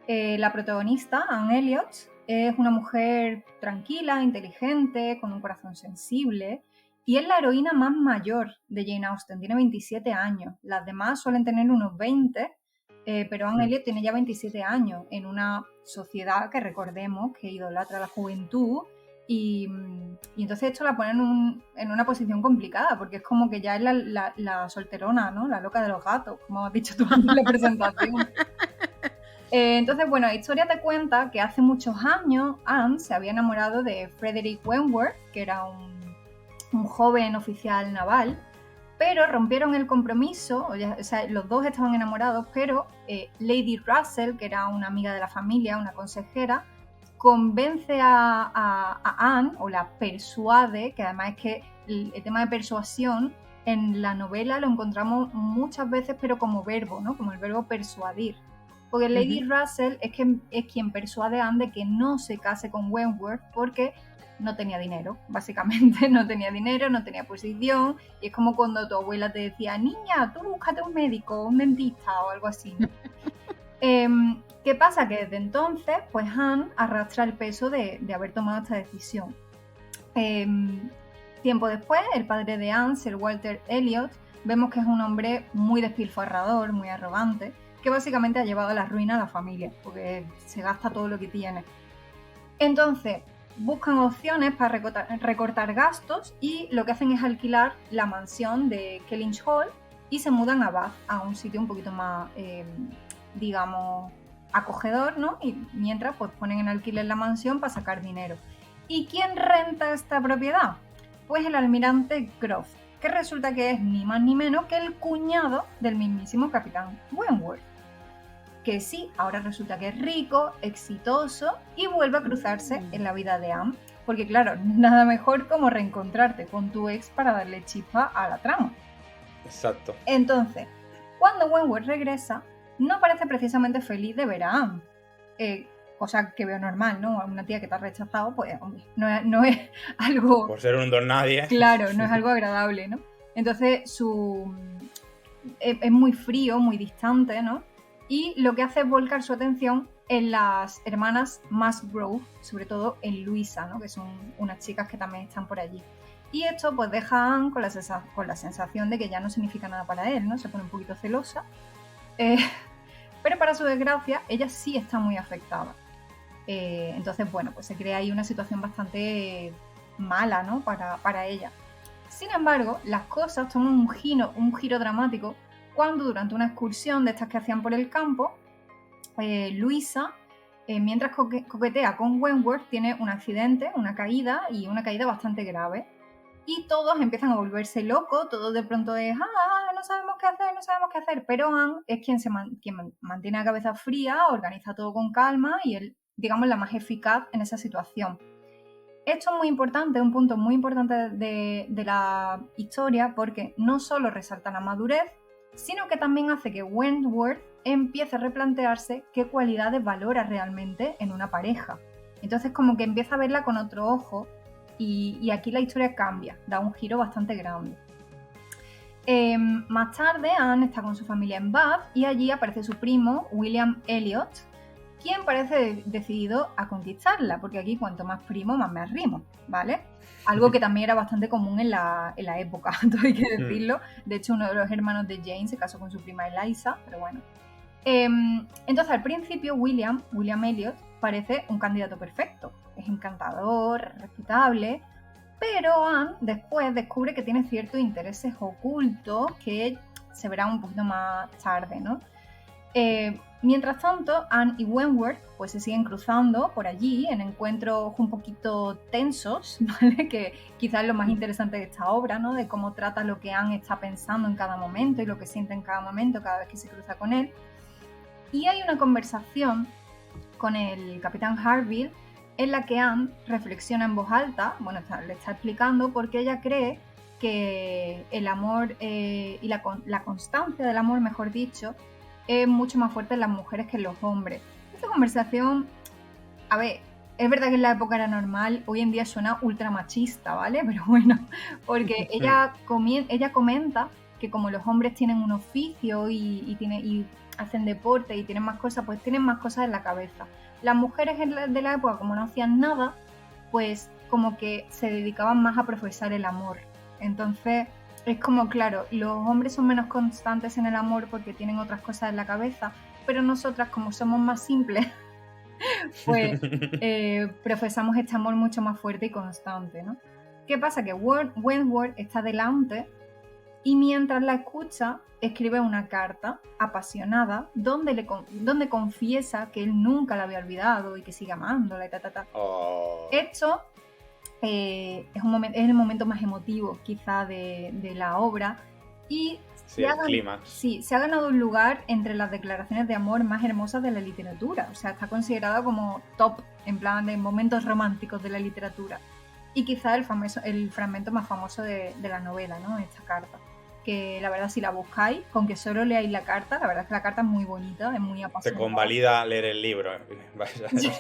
La protagonista, Anne Elliot, es una mujer tranquila, inteligente, con un corazón sensible, y es la heroína más mayor de Jane Austen, tiene 27 años. Las demás suelen tener unos 20, pero Anne Elliot tiene ya 27 años en una sociedad que recordemos que idolatra la juventud y entonces esto la pone en una posición complicada porque es como que ya es la solterona, ¿no? La loca de los gatos, como has dicho tú antes en la presentación. Entonces, bueno, la historia te cuenta que hace muchos años Anne se había enamorado de Frederick Wentworth, que era un joven oficial naval, pero rompieron el compromiso, o sea, los dos estaban enamorados, pero Lady Russell, que era una amiga de la familia, una consejera, convence a Anne, o la persuade, que además es que el tema de persuasión en la novela lo encontramos muchas veces, pero como verbo, ¿no? Como el verbo persuadir. Porque Lady Russell es quien persuade a Anne de que no se case con Wentworth porque no tenía dinero, básicamente no tenía dinero, no tenía posición, y es como cuando tu abuela te decía, niña, tú búscate un médico, un dentista o algo así. ¿Qué pasa? Que desde entonces, pues Anne arrastra el peso de haber tomado esta decisión. Tiempo después, el padre de Anne, Sir Walter Elliot, vemos que es un hombre muy despilfarrador, muy arrogante, que básicamente ha llevado a la ruina a la familia, porque se gasta todo lo que tiene. Entonces, buscan opciones para recortar gastos y lo que hacen es alquilar la mansión de Kellynch Hall y se mudan a Bath, a un sitio un poquito más, digamos, acogedor, ¿no? Y mientras pues ponen en alquiler la mansión para sacar dinero. ¿Y quién renta esta propiedad? Pues el almirante Croft, que resulta que es ni más ni menos que el cuñado del mismísimo capitán Wentworth. Que sí, ahora resulta que es rico, exitoso y vuelve a cruzarse en la vida de Anne. Porque claro, nada mejor como reencontrarte con tu ex para darle chispa a la trama. Exacto. Entonces, cuando Wentworth regresa, no parece precisamente feliz de ver a Anne. Cosa que veo normal, ¿no? Una tía que te ha rechazado, pues, hombre, no es algo... Por ser un don nadie. Claro, no es algo agradable, ¿no? Entonces, es muy frío, muy distante, ¿no? Y lo que hace es volcar su atención en las hermanas Musgrove, sobre todo en Luisa, ¿no? Que son unas chicas que también están por allí. Y esto pues deja a Anne con la sensación de que ya no significa nada para él, ¿no? Se pone un poquito celosa. Pero para su desgracia, ella sí está muy afectada. Entonces, bueno, pues se crea ahí una situación bastante mala, ¿no? Para ella. Sin embargo, las cosas toman un giro dramático cuando durante una excursión de estas que hacían por el campo, Luisa, mientras coquetea con Wentworth, tiene un accidente, una caída bastante grave. Y todos empiezan a volverse locos, todo de pronto es, no sabemos qué hacer, pero Anne es quien mantiene la cabeza fría, organiza todo con calma y él, digamos, la más eficaz en esa situación. Esto es muy importante, un punto muy importante de la historia, porque no solo resalta la madurez, sino que también hace que Wentworth empiece a replantearse qué cualidades valora realmente en una pareja. Entonces como que empieza a verla con otro ojo y aquí la historia cambia, da un giro bastante grande. Más tarde Anne está con su familia en Bath y allí aparece su primo William Elliot, quien parece decidido a conquistarla, porque aquí cuanto más primo más me arrimo, ¿vale? Algo que también era bastante común en la época, todo hay que decirlo. De hecho, uno de los hermanos de Jane se casó con su prima Eliza, pero bueno. Entonces, al principio, William Elliot parece un candidato perfecto. Es encantador, respetable, pero Anne después descubre que tiene ciertos intereses ocultos que se verán un poquito más tarde, ¿no? Mientras tanto, Anne y Wentworth pues se siguen cruzando por allí en encuentros un poquito tensos, ¿vale? Que quizás es lo más interesante de esta obra, ¿no? De cómo trata lo que Anne está pensando en cada momento y lo que siente en cada momento cada vez que se cruza con él. Y hay una conversación con el capitán Harville en la que Anne reflexiona en voz alta, bueno, le está explicando por qué ella cree que el amor y la constancia del amor, mejor dicho, es mucho más fuerte en las mujeres que en los hombres. Esta conversación, a ver, es verdad que en la época era normal, hoy en día suena ultra machista, ¿vale? Pero bueno, porque ella comenta que como los hombres tienen un oficio y hacen deporte y tienen más cosas, pues tienen más cosas en la cabeza. Las mujeres de la época, como no hacían nada, pues como que se dedicaban más a profesar el amor. Entonces es como, claro, los hombres son menos constantes en el amor porque tienen otras cosas en la cabeza, pero nosotras, como somos más simples, pues profesamos este amor mucho más fuerte y constante, ¿no? ¿Qué pasa? Que Wentworth está delante y mientras la escucha escribe una carta apasionada donde confiesa que él nunca la había olvidado y que sigue amándola y Oh. Esto es el momento más emotivo quizá de la obra y Sí, el clímax. Sí, se ha ganado un lugar entre las declaraciones de amor más hermosas de la literatura. O sea, está considerada como top, en plan de momentos románticos de la literatura. Y quizá el fragmento más famoso de la novela, ¿no? Esta carta. Que la verdad, si la buscáis, con que solo leáis la carta, la verdad es que la carta es muy bonita, es muy apasionante. Te convalida leer el libro, vas a decir.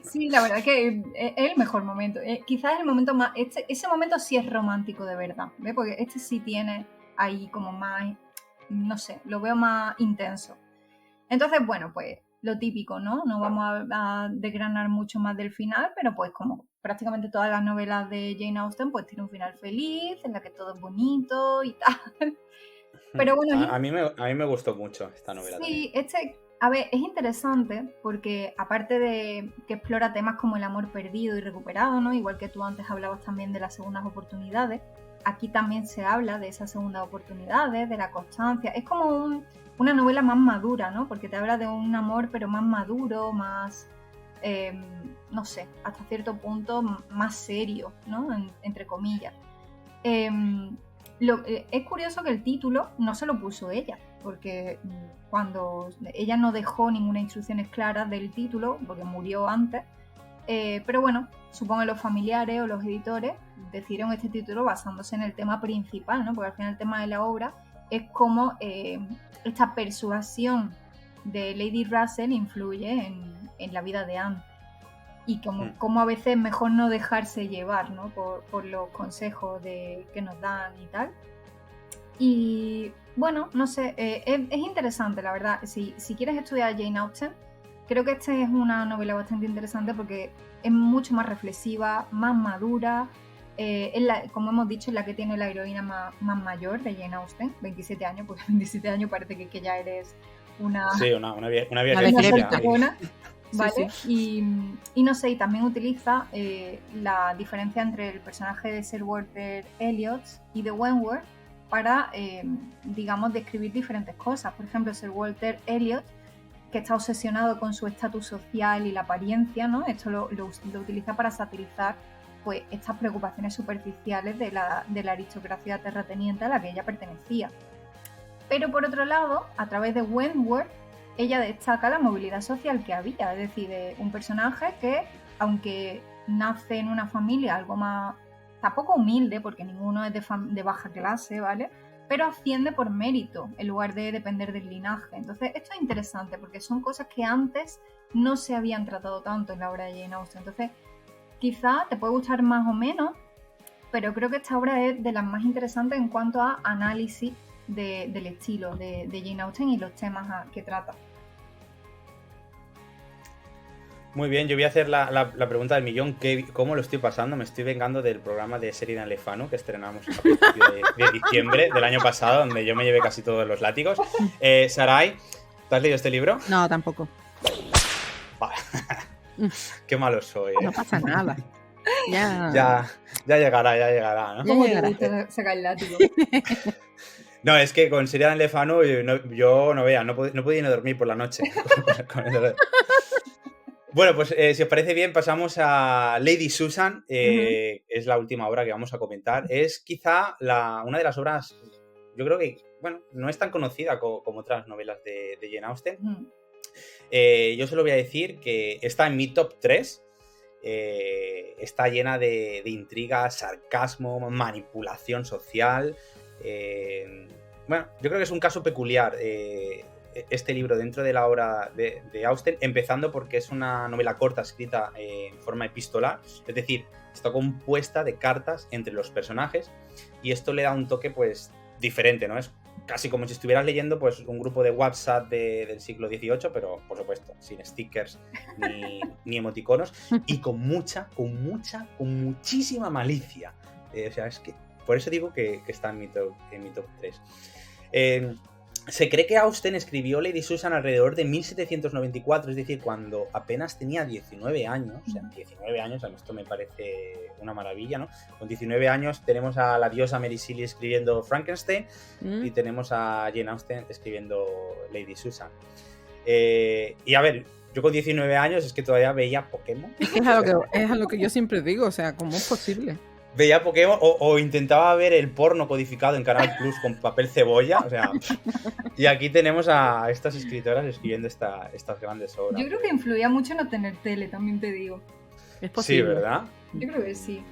Sí, la verdad es que es el mejor momento. Quizás es el momento más... ese momento sí es romántico de verdad, ¿ves? Porque este sí tiene ahí como más... No sé, lo veo más intenso. Entonces, bueno, pues lo típico, ¿no? No vamos a desgranar mucho más del final, pero pues como prácticamente todas las novelas de Jane Austen, pues tiene un final feliz, en la que todo es bonito y tal. Pero bueno... A mí me gustó mucho esta novela. Sí, también. A ver, es interesante porque aparte de que explora temas como el amor perdido y recuperado, ¿no? Igual que tú antes hablabas también de las segundas oportunidades, aquí también se habla de esas segundas oportunidades, de la constancia. Es como una novela más madura, ¿no? Porque te habla de un amor pero más maduro, más, no sé, hasta cierto punto más serio, ¿no? Entre comillas. Es curioso que el título no se lo puso ella, porque cuando ella no dejó ninguna instrucciones claras del título, porque murió antes, pero bueno, supongo que los familiares o los editores decidieron este título basándose en el tema principal, ¿no? Porque al final el tema de la obra es cómo esta persuasión de Lady Russell influye en la vida de Anne. Y como a veces es mejor no dejarse llevar, ¿no? por los consejos que nos dan y tal. Y bueno, no sé, es interesante, la verdad. Si quieres estudiar Jane Austen, creo que esta es una novela bastante interesante porque es mucho más reflexiva, más madura. Como hemos dicho, es la que tiene la heroína más mayor de Jane Austen, 27 años, porque 27 años parece que ya eres una... Sí, una vieja persona. ¿Vale? Sí. Y no sé, y también utiliza la diferencia entre el personaje de Sir Walter Elliot y de Wentworth para, digamos, describir diferentes cosas. Por ejemplo, Sir Walter Elliot, que está obsesionado con su estatus social y la apariencia, ¿no? Esto lo utiliza para satirizar pues, estas preocupaciones superficiales de la aristocracia terrateniente a la que ella pertenecía. Pero por otro lado, a través de Wentworth, ella destaca la movilidad social que había, es decir, de un personaje que, aunque nace en una familia algo más, tampoco humilde, porque ninguno es de baja clase, ¿vale? Pero asciende por mérito, en lugar de depender del linaje. Entonces, esto es interesante, porque son cosas que antes no se habían tratado tanto en la obra de Jane Austen. Entonces, quizá te puede gustar más o menos, pero creo que esta obra es de las más interesantes en cuanto a análisis del estilo de Jane Austen y los temas que trata. Muy bien, yo voy a hacer la pregunta del millón. ¿Cómo lo estoy pasando? Me estoy vengando del programa de Sheridan Le Fanu que estrenamos a principios de diciembre del año pasado, donde yo me llevé casi todos los látigos. Sarai, ¿te has leído este libro? No, tampoco. Qué malo soy. No pasa nada. Ya llegará, ¿no? ¿Cómo te gusta sacar el látigo? No, es que con Sheridan Le Fanu yo no podía ni dormir por la noche. Bueno, pues si os parece bien, pasamos a Lady Susan. Es la última obra que vamos a comentar. Es quizá una de las obras, yo creo que, bueno, no es tan conocida como otras novelas de Jane Austen. Yo solo voy a decir que está en mi top 3. Está llena de intriga, sarcasmo, manipulación social. Bueno, yo creo que es un caso peculiar este libro dentro de la obra de Austen, empezando porque es una novela corta escrita en forma epistolar, es decir, está compuesta de cartas entre los personajes y esto le da un toque pues diferente, ¿no? Es casi como si estuvieras leyendo pues un grupo de WhatsApp del siglo XVIII, pero por supuesto sin stickers ni emoticonos y con muchísima malicia. O sea, es que por eso digo que está en mi top 3. Se cree que Austen escribió Lady Susan alrededor de 1794, es decir, cuando apenas tenía 19 años. O sea, 19 años, a mí esto me parece una maravilla, ¿no? Con 19 años tenemos a la diosa Mary Shelley escribiendo Frankenstein y tenemos a Jane Austen escribiendo Lady Susan. Y a ver, yo con 19 años es que todavía veía Pokémon. Es a lo que yo siempre digo, o sea, ¿cómo es posible? Veía Pokémon o intentaba ver el porno codificado en Canal Plus con papel cebolla, o sea, y aquí tenemos a estas escritoras escribiendo estas grandes obras. Yo creo que influía mucho no tener tele, también te digo. Es posible. Sí, ¿verdad? Yo creo que sí.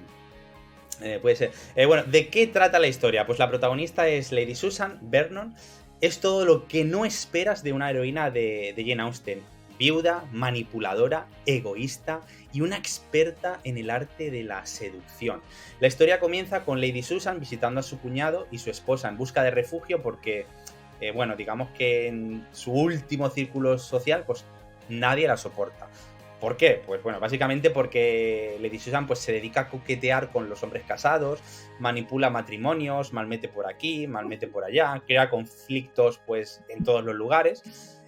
Puede ser. Bueno, ¿de qué trata la historia? Pues la protagonista es Lady Susan Vernon. Es todo lo que no esperas de una heroína de Jane Austen. Viuda, manipuladora, egoísta y una experta en el arte de la seducción. La historia comienza con Lady Susan visitando a su cuñado y su esposa en busca de refugio porque, bueno, digamos que en su último círculo social, pues nadie la soporta. ¿Por qué? Pues bueno, básicamente porque Lady Susan pues, se dedica a coquetear con los hombres casados, manipula matrimonios, malmete por aquí, malmete por allá, crea conflictos pues en todos los lugares.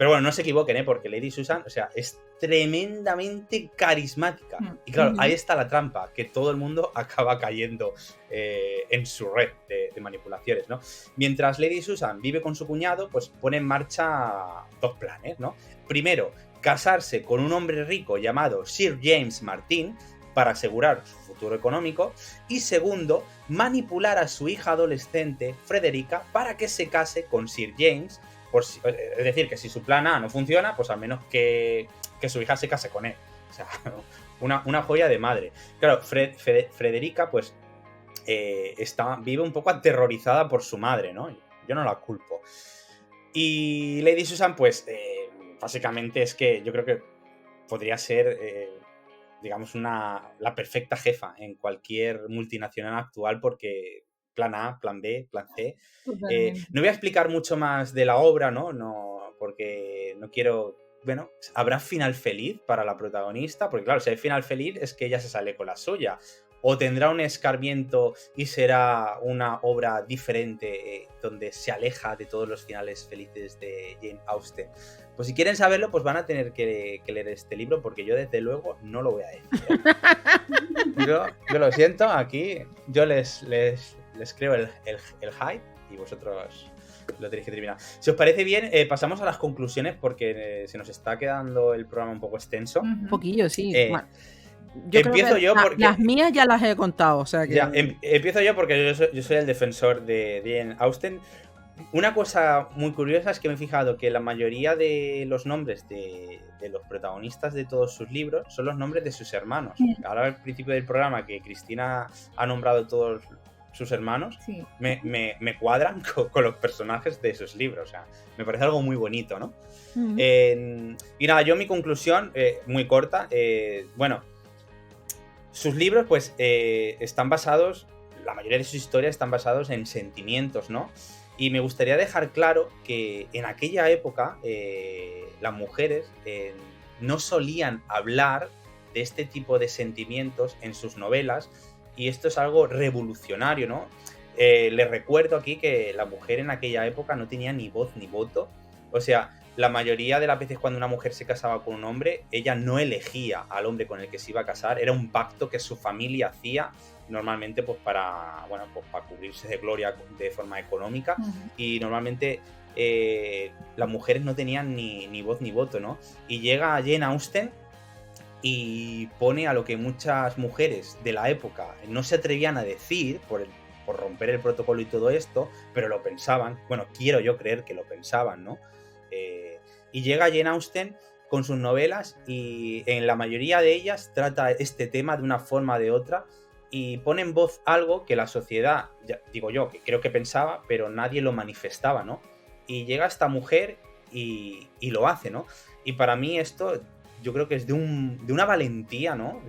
Pero bueno, no se equivoquen, porque Lady Susan, o sea, es tremendamente carismática. Y claro, ahí está la trampa, que todo el mundo acaba cayendo en su red de manipulaciones, ¿no? Mientras Lady Susan vive con su cuñado, pues pone en marcha 2 planes, ¿no? Primero, casarse con un hombre rico llamado Sir James Martin para asegurar su futuro económico, y segundo, manipular a su hija adolescente, Frederica, para que se case con Sir James, es decir, que si su plan A no funciona, pues al menos que su hija se case con él. O sea, una joya de madre. Claro, Frederica, pues, vive un poco aterrorizada por su madre, ¿no? Yo no la culpo. Y Lady Susan, pues, básicamente es que yo creo que podría ser, digamos, la perfecta jefa en cualquier multinacional actual, porque plan A, plan B, plan C. No voy a explicar mucho más de la obra, ¿no? Porque no quiero... Bueno, ¿habrá final feliz para la protagonista? Porque claro, si hay final feliz es que ella se sale con la suya. O tendrá un escarmiento y será una obra diferente, donde se aleja de todos los finales felices de Jane Austen. Pues si quieren saberlo, pues van a tener que leer este libro, porque yo desde luego no lo voy a decir. Yo lo siento, aquí yo les creo el hype y vosotros lo tenéis que terminar. Si os parece bien, pasamos a las conclusiones, porque se nos está quedando el programa un poco extenso. Un poquillo, sí. Bueno, empiezo yo porque... Las mías ya las he contado, o sea que... Ya, empiezo yo porque yo soy el defensor de Jane Austen. Una cosa muy curiosa es que me he fijado que la mayoría de los nombres de los protagonistas de todos sus libros son los nombres de sus hermanos. Ahora al principio del programa, que Cristina ha nombrado todos sus hermanos, sí, me cuadran con los personajes de sus libros. O sea, me parece algo muy bonito, ¿no? Y nada, yo mi conclusión, muy corta, bueno, sus libros pues están basados, la mayoría de sus historias están basados en sentimientos, ¿no? Y me gustaría dejar claro que en aquella época las mujeres no solían hablar de este tipo de sentimientos en sus novelas, y esto es algo revolucionario, ¿no? Les recuerdo aquí que la mujer en aquella época no tenía ni voz ni voto. O sea, la mayoría de las veces cuando una mujer se casaba con un hombre, ella no elegía al hombre con el que se iba a casar, era un pacto que su familia hacía, normalmente pues para cubrirse de gloria de forma económica. Y normalmente las mujeres no tenían ni voz ni voto, ¿no? Y llega Jane Austen y pone a lo que muchas mujeres de la época no se atrevían a decir por romper el protocolo y todo esto, pero lo pensaban. Bueno, quiero yo creer que lo pensaban, ¿no? Y llega Jane Austen con sus novelas, y en la mayoría de ellas trata este tema de una forma o de otra, y pone en voz algo que la sociedad, ya digo yo, que creo que pensaba, pero nadie lo manifestaba, ¿no? Y llega esta mujer y lo hace, ¿no? Y para mí esto, yo creo que es de una valentía, ¿no?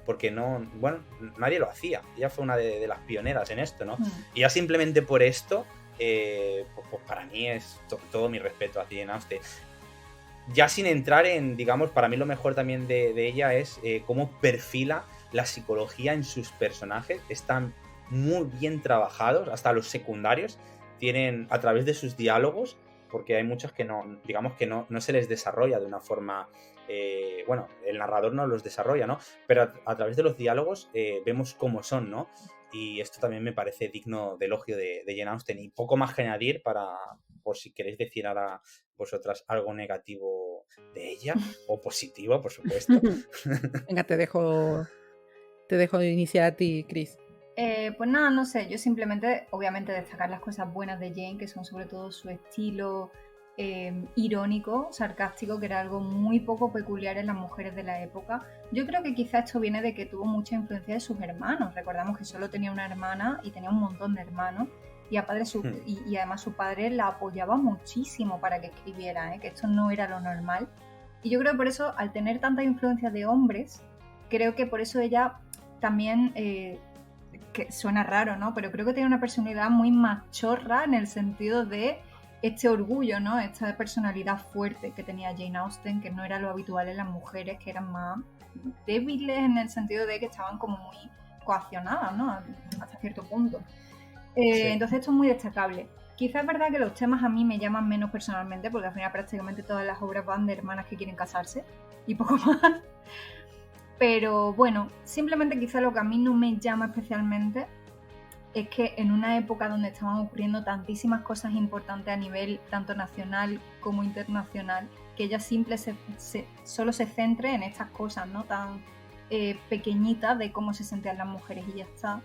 Porque no, bueno, nadie lo hacía. Ella fue una de las pioneras en esto, ¿no? Y ya simplemente por esto, pues para mí es todo mi respeto a Jane Austen. Ya sin entrar en, digamos, para mí lo mejor también de ella es cómo perfila la psicología en sus personajes. Están muy bien trabajados, hasta los secundarios tienen, a través de sus diálogos, porque hay muchos que no, digamos que no se les desarrolla de una forma, bueno, el narrador no los desarrolla, ¿no? Pero a través de los diálogos vemos cómo son, ¿no? Y esto también me parece digno de elogio de Jane Austen. Y poco más que añadir por si queréis decir ahora vosotras algo negativo de ella, o positivo, por supuesto. Venga, te dejo iniciar a ti, Cris. Pues nada, no sé, yo simplemente, obviamente, destacar las cosas buenas de Jane, que son sobre todo su estilo irónico, sarcástico, que era algo muy poco peculiar en las mujeres de la época. Yo creo que quizá esto viene de que tuvo mucha influencia de sus hermanos. Recordamos que solo tenía una hermana y tenía un montón de hermanos, y además su padre la apoyaba muchísimo para que escribiera, que esto no era lo normal. Y yo creo que por eso, al tener tanta influencia de hombres, creo que por eso ella también... que suena raro, ¿no? Pero creo que tiene una personalidad muy machorra, en el sentido de este orgullo, ¿no? Esta personalidad fuerte que tenía Jane Austen, que no era lo habitual en las mujeres, que eran más débiles, en el sentido de que estaban como muy coaccionadas, ¿no? Hasta cierto punto. Sí. Entonces esto es muy destacable. Quizás es verdad que los temas a mí me llaman menos personalmente, porque al final prácticamente todas las obras van de hermanas que quieren casarse y poco más. Pero bueno, simplemente quizá lo que a mí no me llama especialmente es que en una época donde estaban ocurriendo tantísimas cosas importantes a nivel tanto nacional como internacional, que ella solo se centre en estas cosas, ¿no? Tan pequeñitas de cómo se sentían las mujeres y ya está.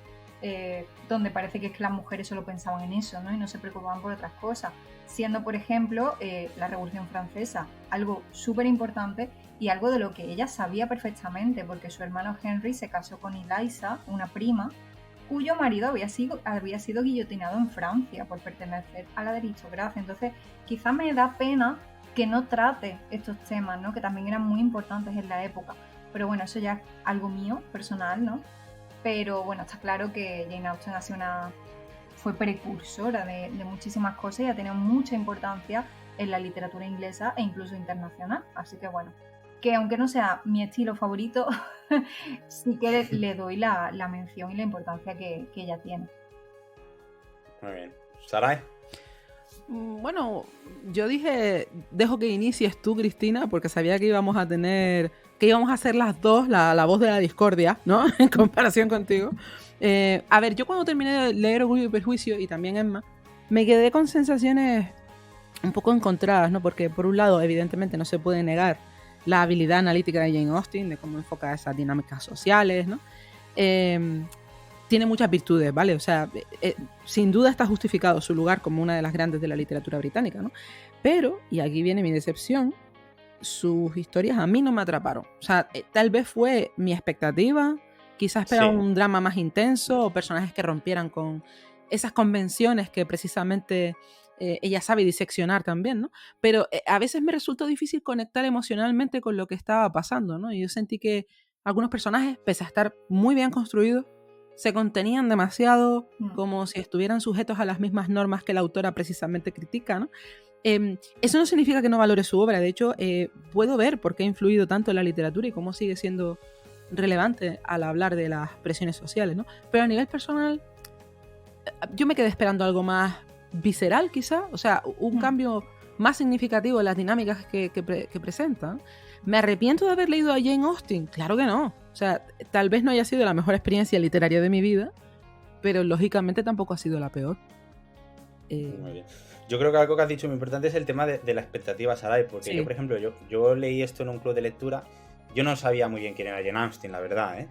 Donde parece que es que las mujeres solo pensaban en eso, ¿no? Y no se preocupaban por otras cosas, siendo por ejemplo la Revolución Francesa algo súper importante y algo de lo que ella sabía perfectamente, porque su hermano Henry se casó con Eliza, una prima, cuyo marido había sido guillotinado en Francia por pertenecer a la aristocracia. Entonces quizá me da pena que no trate estos temas, ¿no? Que también eran muy importantes en la época, pero bueno, eso ya es algo mío, personal, ¿no? Pero bueno, está claro que Jane Austen fue precursora de muchísimas cosas y ha tenido mucha importancia en la literatura inglesa e incluso internacional. Así que bueno, que aunque no sea mi estilo favorito, sí que le doy la mención y la importancia que ella tiene. Muy bien. ¿Sarai? Bueno, yo dije, dejo que inicies tú, Cristina, porque sabía que íbamos a hacer las dos la voz de la discordia, ¿no? En comparación contigo. A ver, yo cuando terminé de leer Orgullo y Prejuicio, y también Emma, me quedé con sensaciones un poco encontradas, ¿no? Porque por un lado, evidentemente, no se puede negar la habilidad analítica de Jane Austen, de cómo enfoca esas dinámicas sociales, ¿no? Tiene muchas virtudes, ¿vale? O sea, sin duda está justificado su lugar como una de las grandes de la literatura británica, ¿no? Pero, y aquí viene mi decepción, sus historias a mí no me atraparon. O sea, tal vez fue mi expectativa, quizás esperaba un drama más intenso o personajes que rompieran con esas convenciones que precisamente ella sabe diseccionar también, ¿no? Pero a veces me resultó difícil conectar emocionalmente con lo que estaba pasando, ¿no? Y yo sentí que algunos personajes, pese a estar muy bien construidos, se contenían demasiado, como si estuvieran sujetos a las mismas normas que la autora precisamente critica, ¿no? Eso no significa que no valore su obra. De hecho, puedo ver por qué ha influido tanto en la literatura y cómo sigue siendo relevante al hablar de las presiones sociales, ¿no? Pero a nivel personal, yo me quedé esperando algo más visceral, quizá. O sea, un cambio más significativo en las dinámicas que presenta. ¿Me arrepiento de haber leído a Jane Austen? Claro que no. O sea, tal vez no haya sido la mejor experiencia literaria de mi vida, pero lógicamente tampoco ha sido la peor. Muy bien. Yo creo que algo que has dicho muy importante es el tema de la expectativa, Sarai, porque yo, por ejemplo, yo leí esto en un club de lectura, yo no sabía muy bien quién era Jane Austen, la verdad,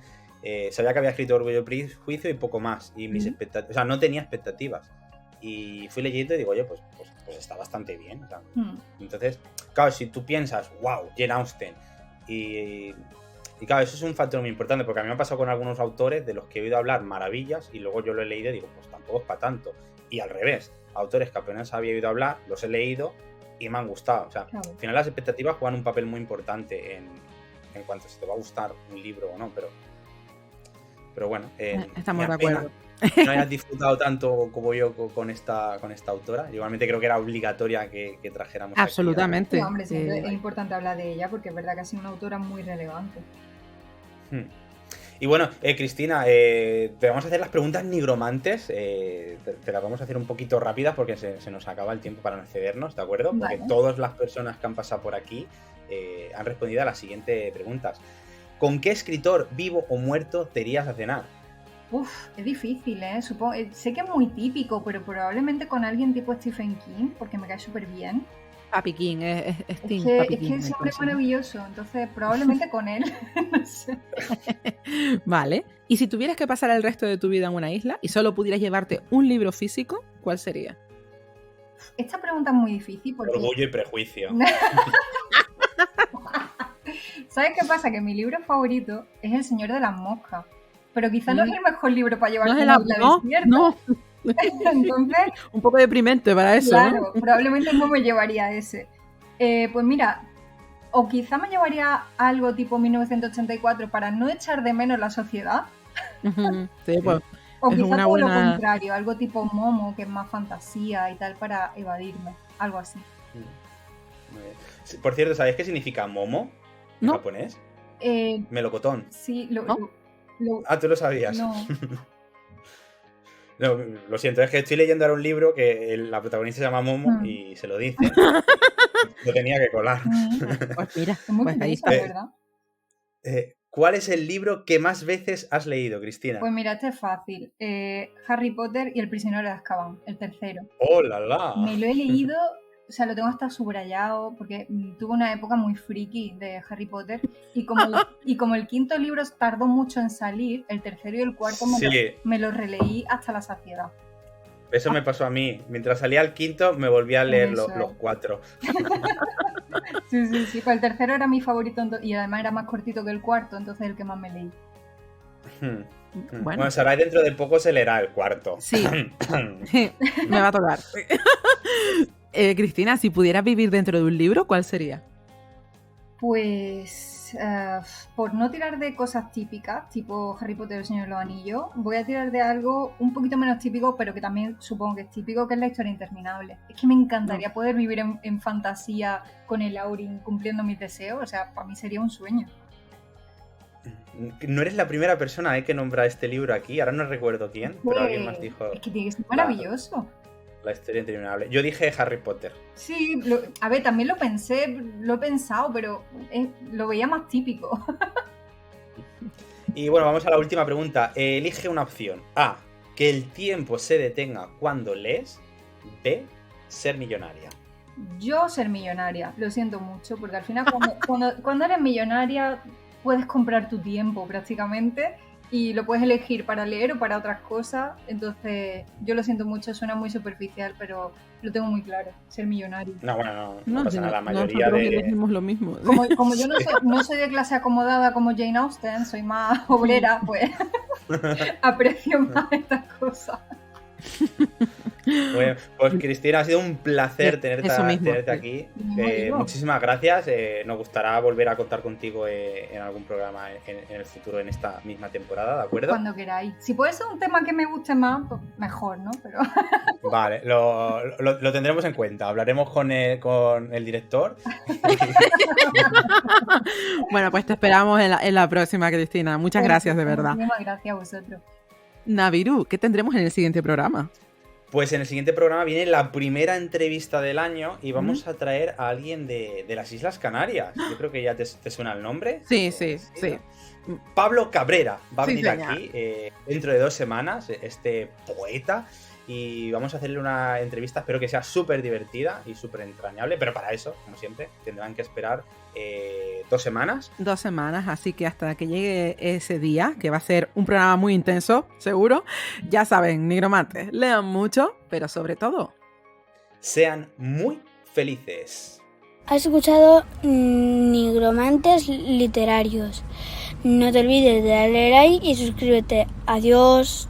sabía que había escrito Orgullo y Prejuicio y poco más, y mis expectativas, o sea, no tenía expectativas, y fui leyendo y digo, oye, pues está bastante bien, o sea, entonces, claro, si tú piensas, wow, Jane Austen, y claro, eso es un factor muy importante, porque a mí me ha pasado con algunos autores de los que he oído hablar maravillas, y luego yo lo he leído y digo, pues tampoco es para tanto, y al revés, autores que apenas había oído hablar, los he leído y me han gustado. O sea, claro, al final las expectativas juegan un papel muy importante en cuanto a si te va a gustar un libro o no, pero bueno, estamos de acuerdo. No hayas disfrutado tanto como yo con esta autora. Igualmente creo que era obligatoria que trajéramos absolutamente. Sí, hombre, es importante hablar de ella porque es verdad que ha sido una autora muy relevante. Y bueno, Cristina, te vamos a hacer las preguntas nigromantes. Te las vamos a hacer un poquito rápidas porque se nos acaba el tiempo para no excedernos, ¿de acuerdo? Porque todas las personas que han pasado por aquí han respondido a las siguientes preguntas. ¿Con qué escritor, vivo o muerto, te irías a cenar? Es difícil, Supongo, sé que es muy típico, pero probablemente con alguien tipo Stephen King, porque me cae súper bien. Papi King, es que ese hombre es maravilloso, entonces probablemente con él. No sé. Vale. Y si tuvieras que pasar el resto de tu vida en una isla y solo pudieras llevarte un libro físico, ¿cuál sería? Esta pregunta es muy difícil porque... Orgullo y Prejuicio. ¿Sabes qué pasa? Que mi libro favorito es El Señor de las Moscas, pero quizás no es el mejor libro para llevarte a una isla desierta. No. Entonces, un poco deprimente para eso, claro, ¿no? Probablemente no me llevaría ese. Pues mira, o quizá me llevaría algo tipo 1984 para no echar de menos la sociedad. Sí, pues, o quizá todo lo contrario, algo tipo Momo, que es más fantasía y tal, para evadirme, algo así. Por cierto, ¿sabéis qué significa Momo en japonés? Melocotón. Sí, Ah, ¿tú lo sabías? No. No, lo siento, es que estoy leyendo ahora un libro que la protagonista se llama Momo y se lo dice. Lo tenía que colar. Pues mira, Es muy pues ahí curioso, está. ¿verdad? ¿Cuál es el libro que más veces has leído, Cristina? Pues mira, este es fácil. Harry Potter y el prisionero de Azkaban, el tercero. ¡Oh, la la! Me lo he leído, o sea, lo tengo hasta subrayado porque tuve una época muy friki de Harry Potter y como el quinto libro tardó mucho en salir, el tercero y el cuarto me lo releí hasta la saciedad. Eso me pasó a mí. Mientras salía el quinto, me volví a leer los 4. Sí. Pues el tercero era mi favorito y además era más cortito que el cuarto, entonces el que más me leí. Bueno, Sarai dentro de poco se leerá el cuarto. Sí. Me va a tocar. Cristina, si pudieras vivir dentro de un libro, ¿cuál sería? Pues por no tirar de cosas típicas, tipo Harry Potter y el Señor de los Anillos, voy a tirar de algo un poquito menos típico, pero que también supongo que es típico, que es la historia interminable. Es que me encantaría poder vivir en fantasía con el Aurin cumpliendo mis deseos, o sea, para mí sería un sueño. No eres la primera persona que nombra este libro aquí, ahora no recuerdo quién, pero alguien más dijo... Es que tiene que ser maravilloso. La historia interminable. Yo dije Harry Potter. Sí, a ver, también lo he pensado, pero lo veía más típico. Y bueno, vamos a la última pregunta. Elige una opción. A, que el tiempo se detenga cuando lees. B, ser millonaria. Yo ser millonaria, lo siento mucho, porque al final cuando eres millonaria puedes comprar tu tiempo prácticamente y lo puedes elegir para leer o para otras cosas. Entonces, yo lo siento mucho, suena muy superficial, pero lo tengo muy claro, ser millonario. No, bueno, no pasa nada, la mayoría nosotros de... elegimos lo mismo. Como yo no soy de clase acomodada como Jane Austen, soy más obrera, pues aprecio más estas cosas. Bueno, pues Cristina, ha sido un placer tenerte aquí. Muchísimas gracias. Nos gustará volver a contar contigo en algún programa en el futuro, en esta misma temporada, ¿de acuerdo? Cuando queráis. Si puede ser un tema que me guste más, pues mejor, ¿no? Pero... Vale, lo tendremos en cuenta. Hablaremos con el director. Bueno, pues te esperamos en la próxima, Cristina. Muchas gracias, de verdad. Muchísimas gracias a vosotros. Naviru, ¿qué tendremos en el siguiente programa? Pues en el siguiente programa viene la primera entrevista del año y vamos a traer a alguien de las Islas Canarias. Yo creo que ya te suena el nombre. Sí. Pablo Cabrera va a venir señor. aquí dentro de 2 semanas, este poeta, y vamos a hacerle una entrevista, espero que sea súper divertida y súper entrañable, pero para eso, como siempre, tendrán que esperar 2 semanas. 2 semanas, así que hasta que llegue ese día, que va a ser un programa muy intenso, seguro, ya saben, nigromantes, lean mucho, pero sobre todo, sean muy felices. Has escuchado Nigromantes Literarios. No te olvides de darle like y suscríbete. Adiós.